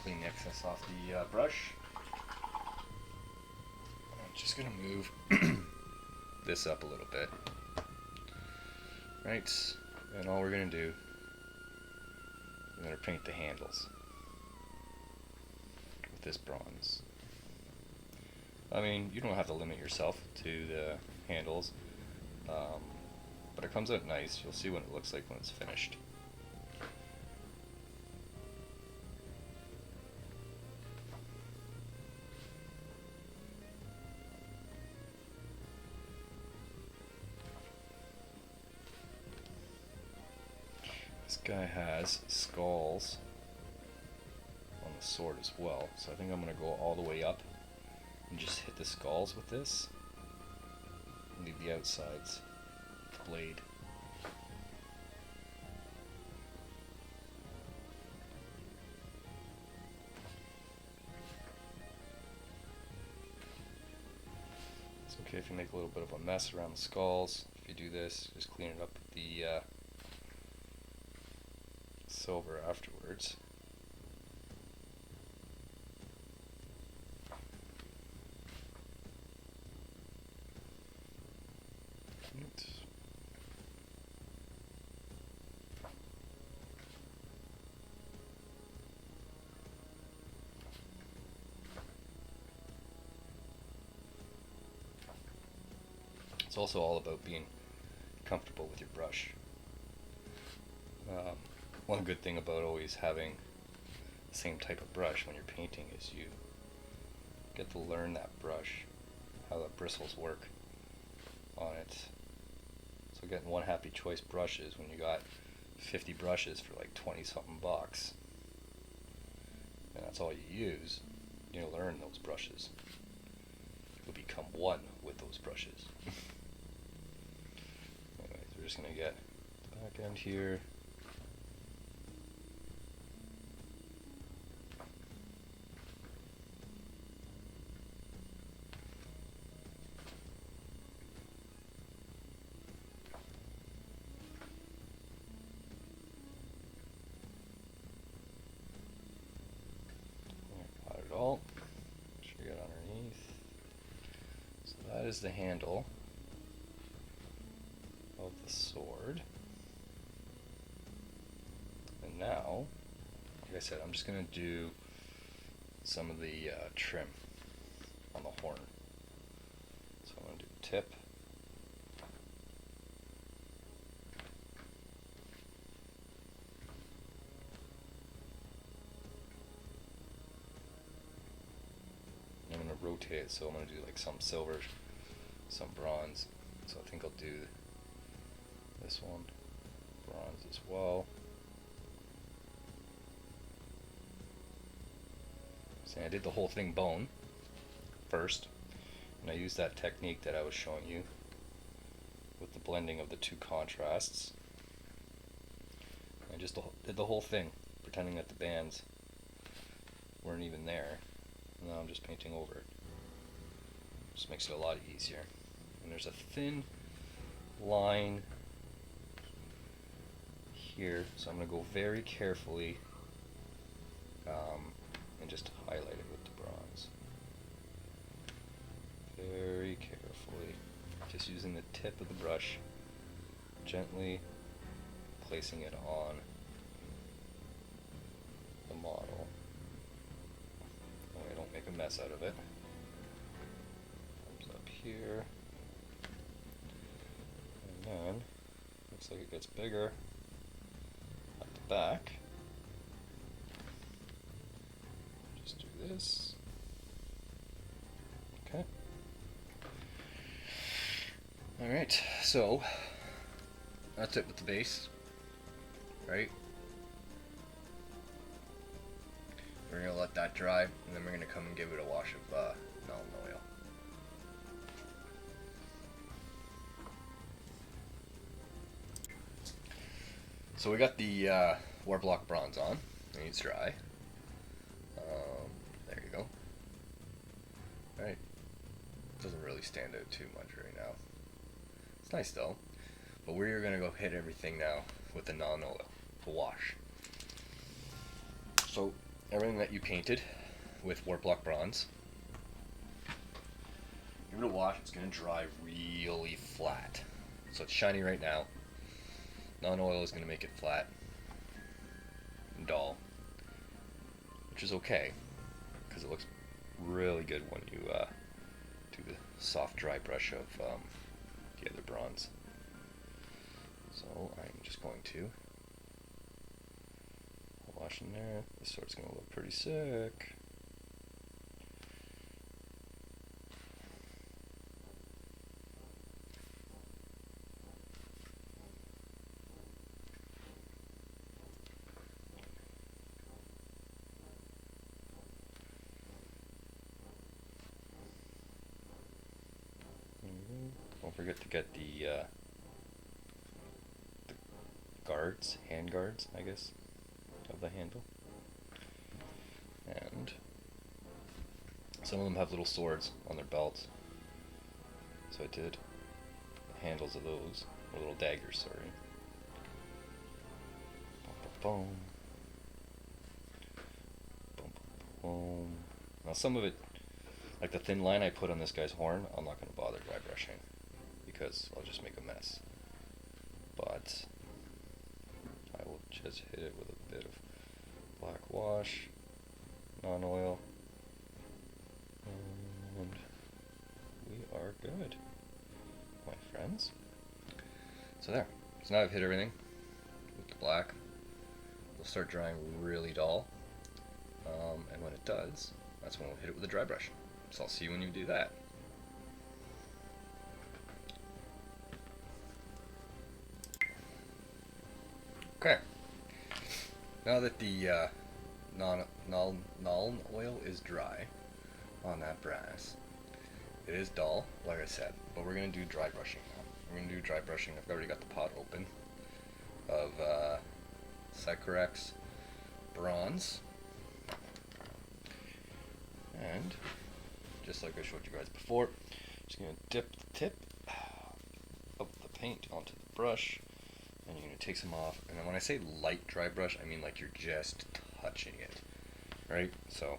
Clean the excess off the brush. I'm just going to move this up a little bit. Right, and all we're going to do, we're going to paint the handles with this bronze. I mean, you don't have to limit yourself to the handles, but it comes out nice. You'll see what it looks like when it's finished. This guy has skulls on the sword as well, so I think I'm going to go all the way up and just hit the skulls with this. Leave the outsides blade. It's okay if you make a little bit of a mess around the skulls. If you do this, just clean it up with the silver afterwards. Right. It's also all about being comfortable with your brush. One good thing about always having the same type of brush when you're painting is you get to learn that brush, how the bristles work on it. So getting one happy choice brushes when you got 50 brushes for like 20 something bucks, and that's all you use, you learn those brushes. You'll become one with those brushes. Anyways, we're just gonna get the back end here. Got it all. Make sure you get underneath. So that is the handle of the sword. And now, like I said, I'm just going to do some of the trim on the horn. So I'm going to do the tip. I'm going to rotate it, so I'm going to do like some silver, some bronze. So I think I'll do this one, bronze as well. See, I did the whole thing bone first, and I used that technique that I was showing you with the blending of the two contrasts. I just did the whole thing, pretending that the bands weren't even there. And now I'm just painting over it. Just makes it a lot easier. And there's a thin line here, so I'm going to go very carefully and just highlight it with the bronze. Very carefully. Just using the tip of the brush, gently placing it on the model. That way I don't make a mess out of it. Comes up here. And then, looks like it gets bigger at the back. Just do this. Okay. Alright, so that's it with the base, right? We're going to let that dry, and then we're going to come and give it a wash of Naln oil. So we got the Warblock bronze on, and it's dry. There you go. Alright. Doesn't really stand out too much right now. It's nice though. But we're going to go hit everything now with the Naln oil to wash. So everything that you painted with Warblock bronze, give it a wash. It's going to dry really flat. So it's shiny right now. Naln oil is going to make it flat and dull, which is okay because it looks really good when you do the soft dry brush of the other bronze. So I'm just going to wash in there. This sword's going to look pretty sick. Don't forget to get the guards, hand guards, I guess, of the handle. And some of them have little swords on their belts. So I did the handles of those, or little daggers, sorry. Boom, boom, boom, boom. Now some of it, like the thin line I put on this guy's horn, I'm not going to bother dry brushing because I'll just make a mess. But I will just hit it with a bit of black wash, non-oil, and we are good, my friends. So there. So now I've hit everything with the black. It'll start drying really dull, and when it does, that's when we'll hit it with a dry brush. So I'll see you when you do that. Okay. Now that the null oil is dry on that brass, it is dull, like I said, but we're going to do dry brushing now. We're going to do dry brushing. I've already got the pot open of Sycorax bronze. And just like I showed you guys before, just going to dip the tip of the paint onto the brush, and you're going to take some off. And then when I say light dry brush, I mean like you're just touching it, right? So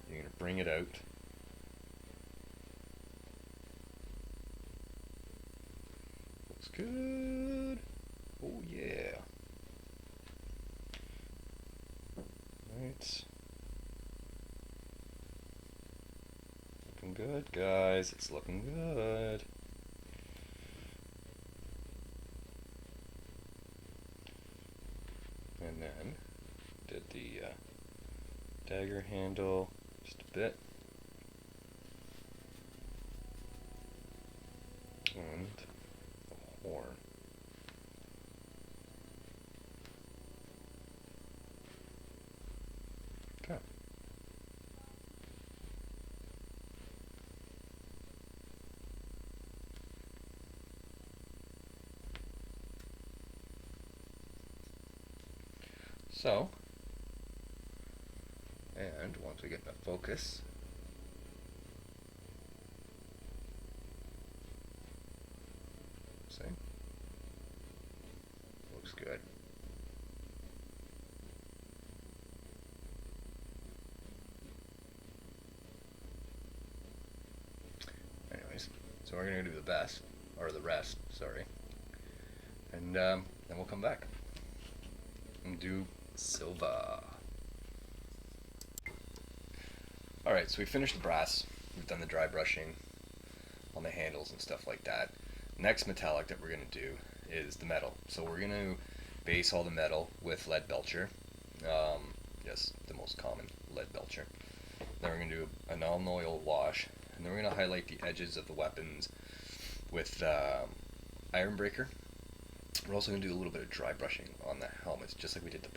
you're going to bring it out. Looks good. Oh yeah. Right. Looking good, guys. It's looking good. And then did the dagger handle just a bit. And the horn. Okay. So, and once we get the focus, see, looks good. Anyways, so we're gonna do the best, or the rest, sorry, and then we'll come back and do silver. Alright, so we finished the brass, we've done the dry brushing on the handles and stuff like that. Next metallic that we're going to do is the metal. So we're going to base all the metal with lead belcher. Yes, the most common lead belcher. Then we're going to do a non-oil wash, and then we're going to highlight the edges of the weapons with iron breaker. We're also going to do a little bit of dry brushing on the helmets, just like we did the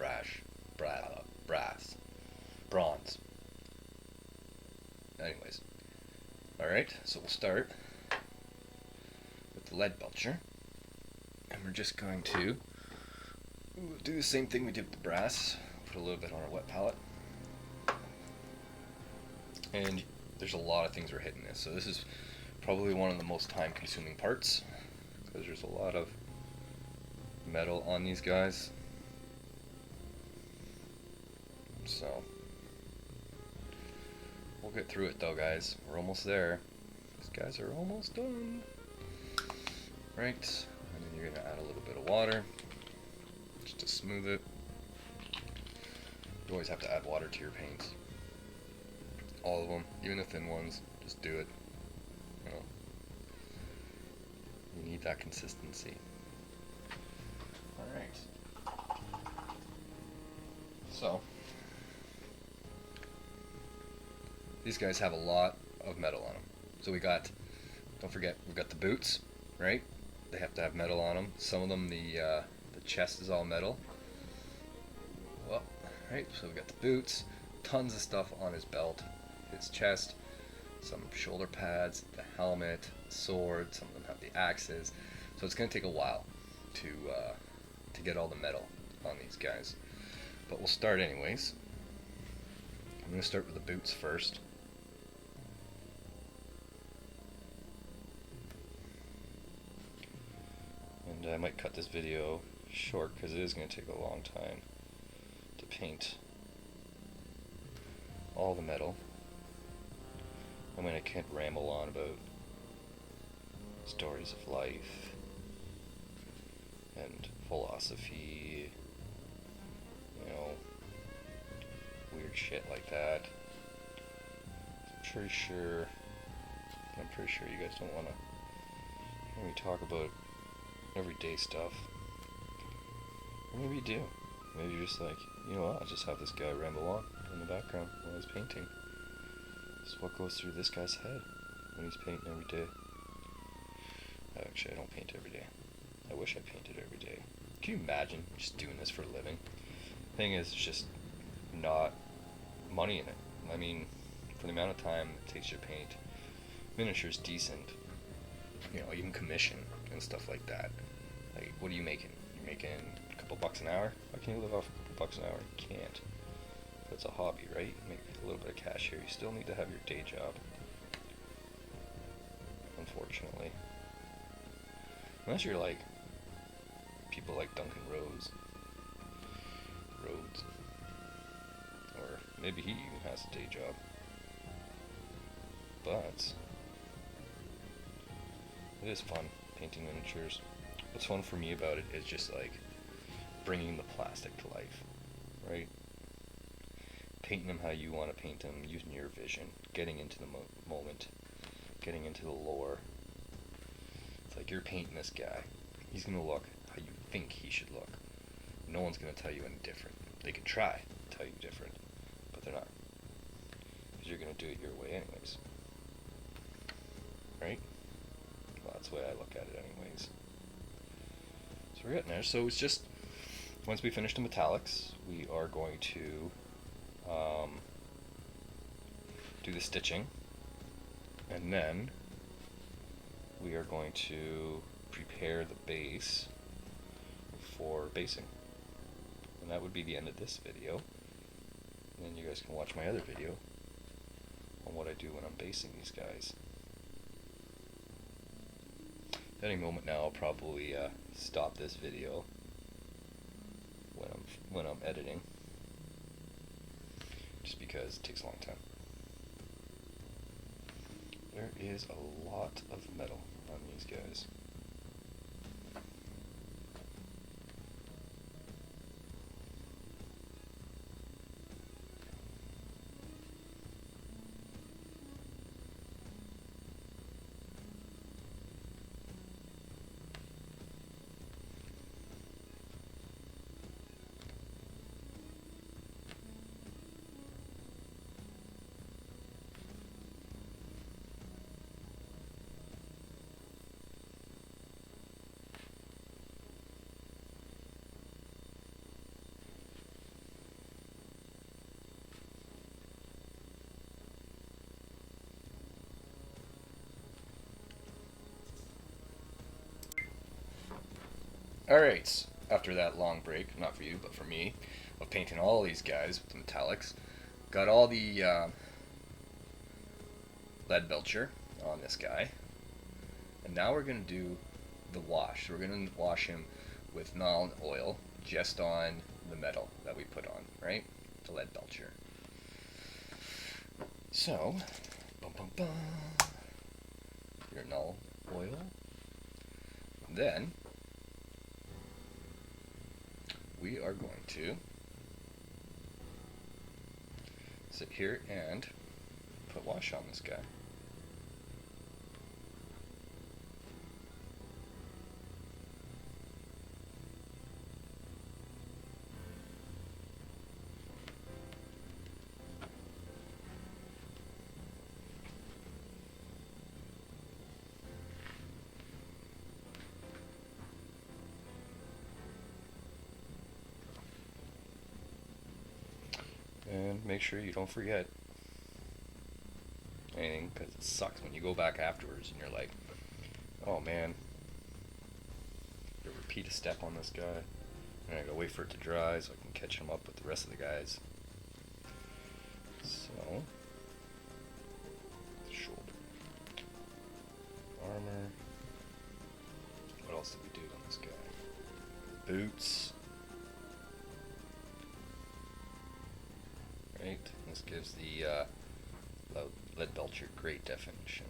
bronze. Anyways, alright, so we'll start with the lead belcher, and we're just going to do the same thing we did with the brass. Put a little bit on our wet palette, and there's a lot of things we're hitting this, so this is probably one of the most time consuming parts because there's a lot of metal on these guys. So we'll get through it though, guys. We're almost there. These guys are almost done. Right, and then you're gonna add a little bit of water just to smooth it. You always have to add water to your paints. All of them, even the thin ones, just do it. You know, you need that consistency. Alright. So, these guys have a lot of metal on them. So we got, don't forget, we've got the boots, right? They have to have metal on them. Some of them, the chest is all metal. Well, right, so we've got the boots, tons of stuff on his belt, his chest, some shoulder pads, the helmet, the sword. Some of them have the axes. So it's going to take a while to get all the metal on these guys. But we'll start anyways. I'm going to start with the boots first. And I might cut this video short because it is going to take a long time to paint all the metal. I mean, I can't ramble on about stories of life and philosophy, you know, weird shit like that. I'm pretty sure you guys don't want to hear me talk about everyday stuff. Or maybe you do. Maybe you're just like, you know what, I'll just have this guy ramble on in the background while he's painting. This is what goes through this guy's head when he's painting every day. Actually, I don't paint every day. I wish I painted every day. Can you imagine just doing this for a living? Thing is, it's just not money in it. I mean, for the amount of time it takes you to paint, miniature's decent. You know, even commission and stuff like that. Like, what are you making? You're making a couple bucks an hour? Why can't you live off a couple bucks an hour? You can't. But it's a hobby, right? You make a little bit of cash here. You still need to have your day job. Unfortunately. Unless you're like people like Duncan Rhodes. Or maybe he even has a day job. But it is fun painting miniatures. What's fun for me about it is just like bringing the plastic to life, right? Painting them how you want to paint them, using your vision, getting into the moment, getting into the lore. It's like you're painting this guy. He's going to look how you think he should look. No one's going to tell you any different. They could try to tell you different, but they're not. Because you're going to do it your way anyways. Right? Well, that's the way I look at it anyways. So we're getting there. So it's just, once we finish the metallics, we are going to do the stitching, and then we are going to prepare the base for basing. And that would be the end of this video. And then you guys can watch my other video on what I do when I'm basing these guys. At any moment now, I'll probably stop this video when I'm editing, just because it takes a long time. There is a lot of metal on these guys. Alright, after that long break, not for you, but for me, of painting all these guys with the metallics, got all the lead belcher on this guy, and now we're going to do the wash. So we're going to wash him with non oil, just on the metal that we put on, right? The lead belcher. So, your null oil, then we are going to sit here and put wash on this guy. And make sure you don't forget anything, because it sucks when you go back afterwards and you're like, oh man, you repeat a step on this guy, and I gotta wait for it to dry so I can catch him up with the rest of the guys. So, shoulder, armor. What else did we do on this guy? Boots. Right, this gives the lead belcher great definition.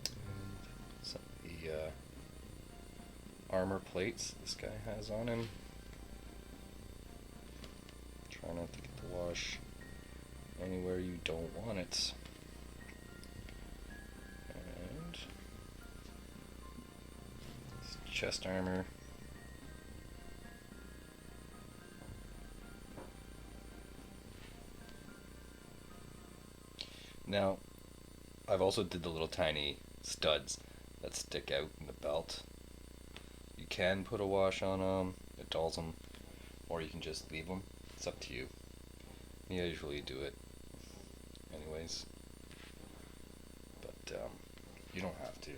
And some of the armor plates this guy has on him. Try not to get the wash anywhere you don't want it. And chest armor. Now, I've also did the little tiny studs that stick out in the belt. You can put a wash on them, it dulls them, or you can just leave them. It's up to you. I usually do it anyways, but you don't have to.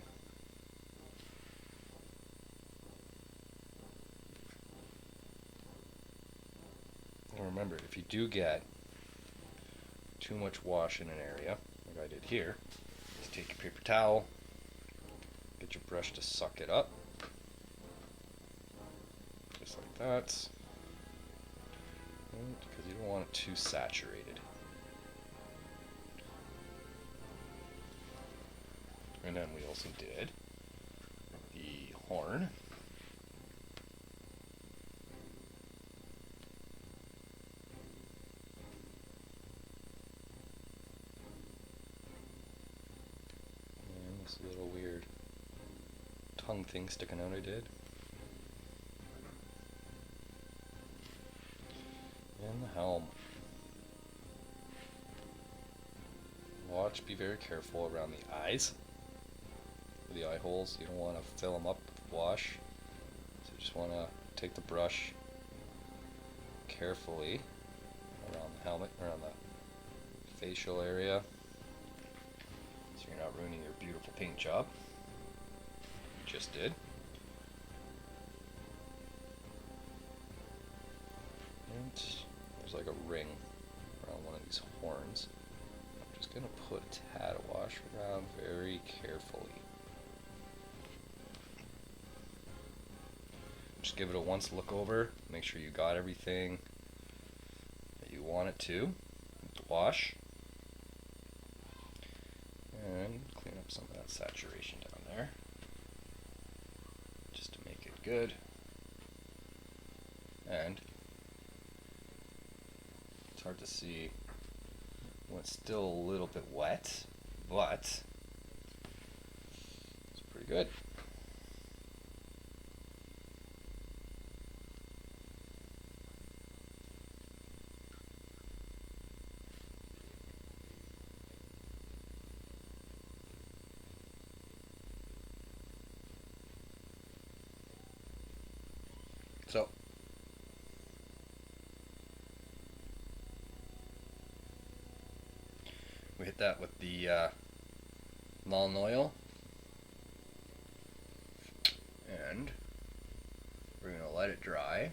And remember, if you do get too much wash in an area, like I did here, just take your paper towel, get your brush to suck it up, just like that, because you don't want it too saturated. And then we also did the horn. And this little weird tongue thing sticking out I did. And the helm. Watch, be very careful around the eyes. The eye holes, you don't want to fill them up with wash, so you just want to take the brush carefully around the helmet, around the facial area, so you're not ruining your beautiful paint job. You just did. And there's like a ring around one of these horns. I'm just going to put a tad of wash around very carefully. Just give it a once look over, make sure you got everything that you want it to with the wash, and clean up some of that saturation down there just to make it good. And it's hard to see when it's still a little bit wet, but it's pretty good. So, we hit that with the lawn oil, and we're going to let it dry.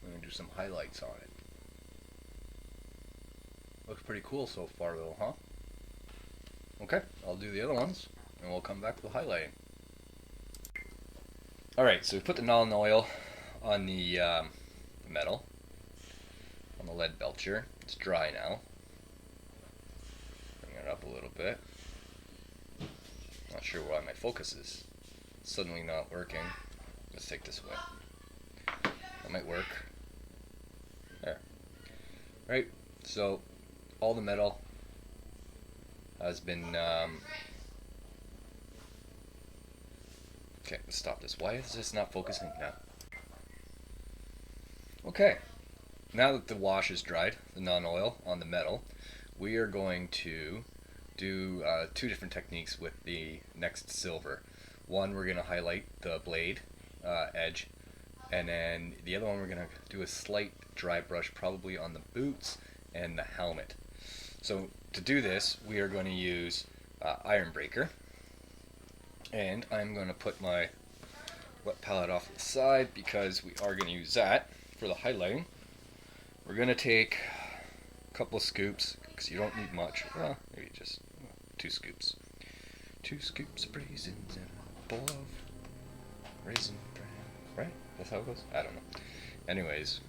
We're going to do some highlights on it. Looks pretty cool so far though, huh? Okay, I'll do the other ones, and we'll come back to the highlighting. Alright, so we put the lawn oil on the metal, on the lead belcher. It's dry now. Bring it up a little bit. Not sure why my focus is suddenly not working. Let's take this away. That might work. There. Right, so all the metal has been okay, let's stop this. Why is this not focusing now? Okay, now that the wash is dried, the non-oil on the metal, we are going to do two different techniques with the next silver. One, we're going to highlight the blade edge, and then the other one we're going to do a slight dry brush probably on the boots and the helmet. So to do this, we are going to use Iron Breaker, and I'm going to put my wet palette off to the side because we are going to use that for the highlighting. We're going to take a couple of scoops, because you don't need much, well, maybe just 2 scoops. 2 scoops of raisins and a bowl of raisin bran, right? That's how it goes? I don't know. Anyways,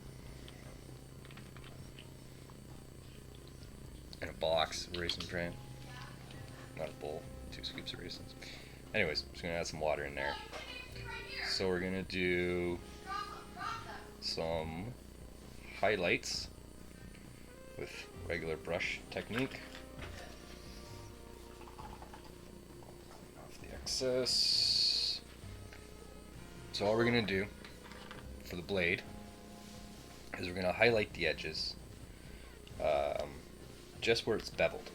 and a box of raisin bran, not a bowl, 2 scoops of raisins. Anyways, I'm just going to add some water in there. So we're going to do some highlights with regular brush technique. Off the excess. So all we're going to do for the blade is we're going to highlight the edges just where it's beveled.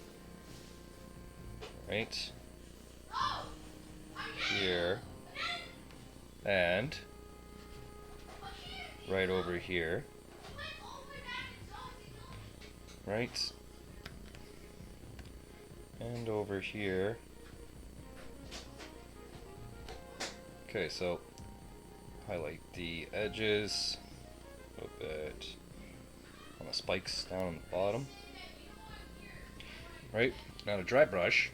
Right here and right over here. Right, and over here. Okay, so highlight the edges a little bit on the spikes down on the bottom. Right, now to dry brush,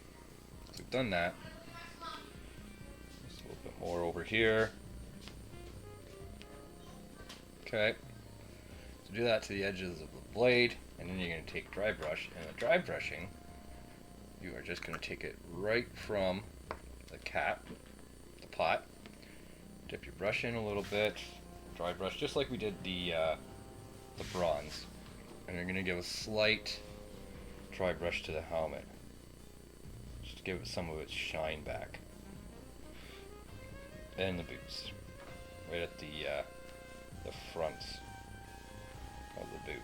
so we've done that. Just a little bit more over here. Okay, so do that to the edges of the blade. And then you're going to take dry brush, and the dry brushing, you are just going to take it right from the cap, the pot, dip your brush in a little bit, dry brush, just like we did the bronze, and you're going to give a slight dry brush to the helmet, just to give it some of its shine back, and the boots, right at the front of the boot.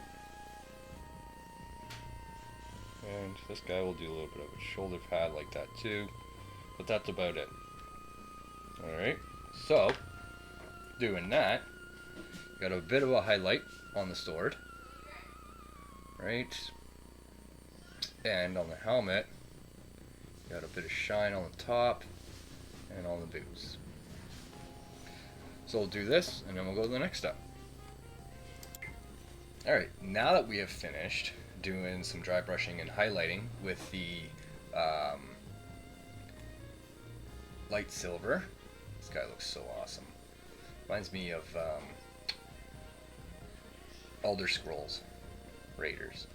And this guy will do a little bit of a shoulder pad like that too, but that's about it. Alright, so doing that, got a bit of a highlight on the sword, right? And on the helmet, got a bit of shine on the top and on the boots. So we'll do this, and then we'll go to the next step. Alright, now that we have finished doing some dry brushing and highlighting with the light silver. This guy looks so awesome. Reminds me of Elder Scrolls Raiders.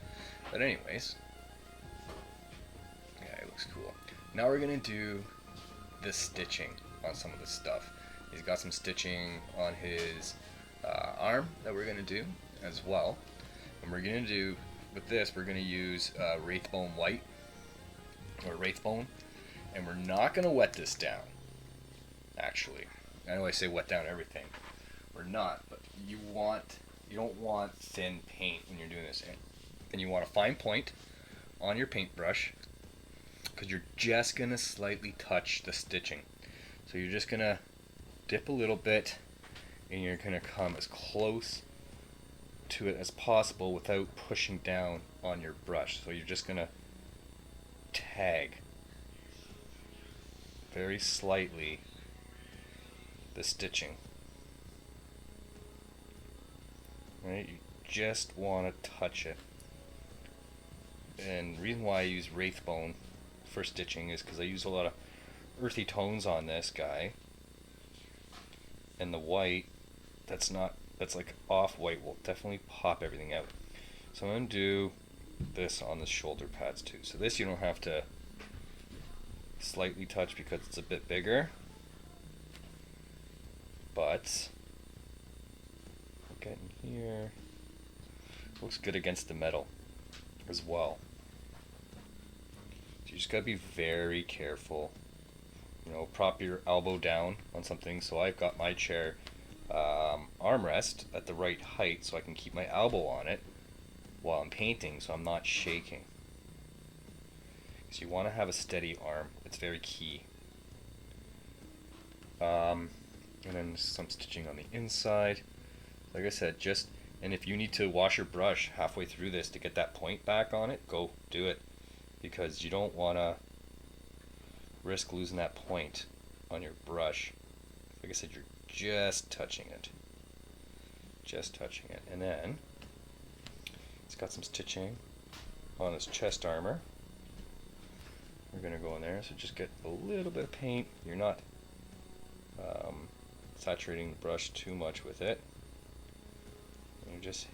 But anyways, yeah, it looks cool. Now we're going to do the stitching on some of this stuff. He's got some stitching on his arm that we're going to do as well. And we're going to do, with this, we're going to use Wraithbone White, or Wraithbone, and we're not going to wet this down, actually. I know I say wet down everything. We're not, but you don't want thin paint when you're doing this. And you want a fine point on your paintbrush, because you're just going to slightly touch the stitching. So you're just going to dip a little bit, and you're going to come as close to it as possible without pushing down on your brush. So you're just going to tag very slightly the stitching. Right? You just want to touch it. And the reason why I use Wraithbone for stitching is because I use a lot of earthy tones on this guy. And the white, that's like off-white, will definitely pop everything out. So I'm going to do this on the shoulder pads too. So this you don't have to slightly touch because it's a bit bigger. But look at in here. Looks good against the metal as well. So you just gotta be very careful. You know, prop your elbow down on something. So I've got my chair armrest at the right height so I can keep my elbow on it while I'm painting, so I'm not shaking. So you want to have a steady arm. It's very key. And then some stitching on the inside. Like I said, and if you need to wash your brush halfway through this to get that point back on it, go do it, because you don't want to risk losing that point on your brush. Like I said, you're just touching it. Just touching it. And then it's got some stitching on his chest armor. We're going to go in there, so just get a little bit of paint. You're not saturating the brush too much with it. And you're just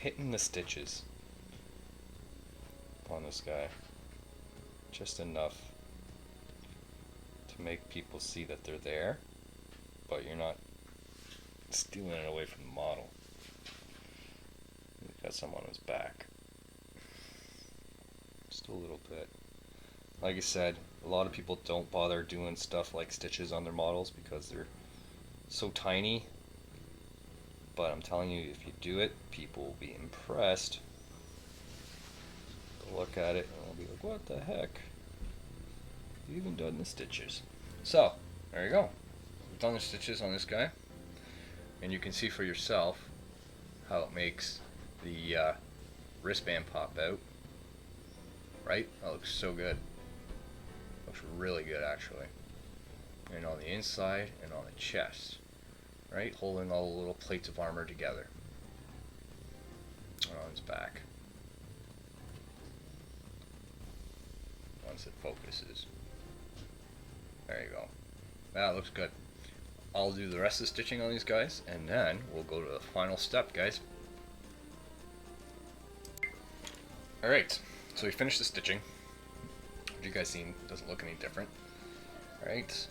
hitting the stitches on this guy. Just enough to make people see that they're there, but you're not stealing it away from the model. You've got some on his back. Just a little bit. Like I said, a lot of people don't bother doing stuff like stitches on their models because they're so tiny. But I'm telling you, if you do it, people will be impressed. They'll look at it and they'll be like, what the heck? You even done the stitches. So, there you go. We've done the stitches on this guy. And you can see for yourself how it makes the wristband pop out. Right? That looks so good. Looks really good, actually. And on the inside and on the chest. Right? Holding all the little plates of armor together. And on his back. Once it focuses. There you go. That looks good. I'll do the rest of the stitching on these guys, and then we'll go to the final step, guys. Alright, so we finished the stitching. As you guys seen, doesn't look any different. Alright,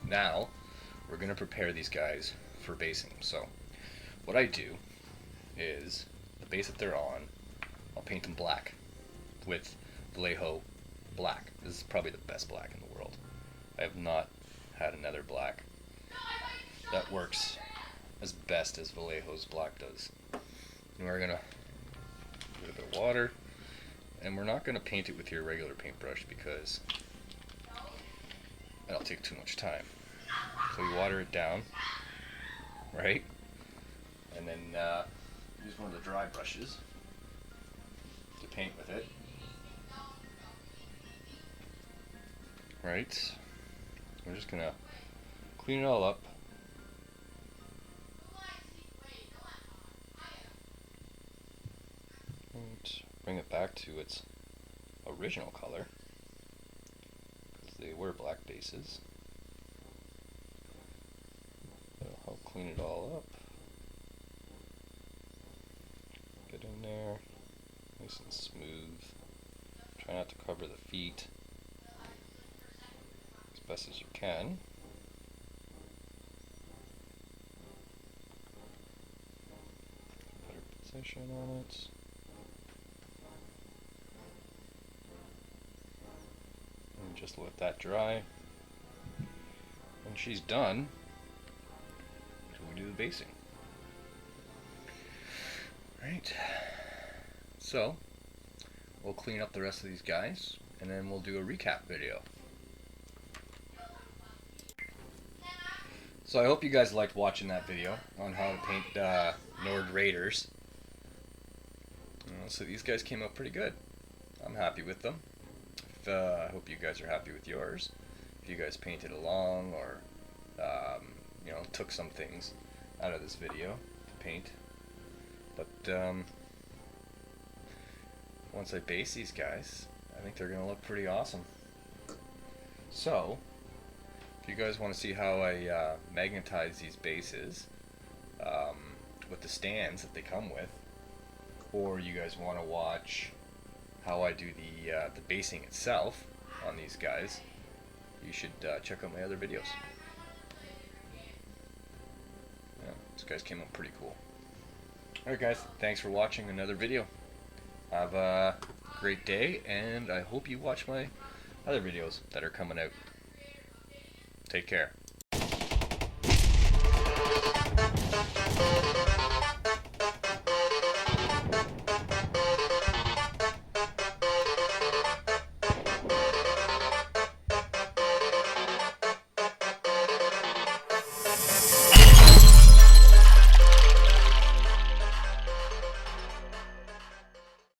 now we're going to prepare these guys for basing. So, what I do is, the base that they're on, I'll paint them black with Vallejo black. This is probably the best black in the world. I have not had another black that works as best as Vallejo's black does. And we're gonna put a bit of water, and we're not gonna paint it with your regular paintbrush because that'll take too much time. So we water it down, right? And then use one of the dry brushes to paint with it. Right? We're just gonna clean it all up. And bring it back to its original color, because they were black bases. That'll help clean it all up. Get in there, nice and smooth. Try not to cover the feet as best as you can. Better position on it. And just let that dry. When she's done, we do the basing. Right. So, we'll clean up the rest of these guys, and then we'll do a recap video. So I hope you guys liked watching that video on how to paint Nord Raiders. So these guys came out pretty good. I'm happy with them. I hope you guys are happy with yours. If you guys painted along or you know, took some things out of this video to paint. But once I base these guys, I think they're gonna look pretty awesome. So if you guys want to see how I magnetize these bases with the stands that they come with, or you guys want to watch how I do the basing itself on these guys, you should check out my other videos. Yeah, these guys came out pretty cool. Alright guys, thanks for watching another video. Have a great day, and I hope you watch my other videos that are coming out. Take care.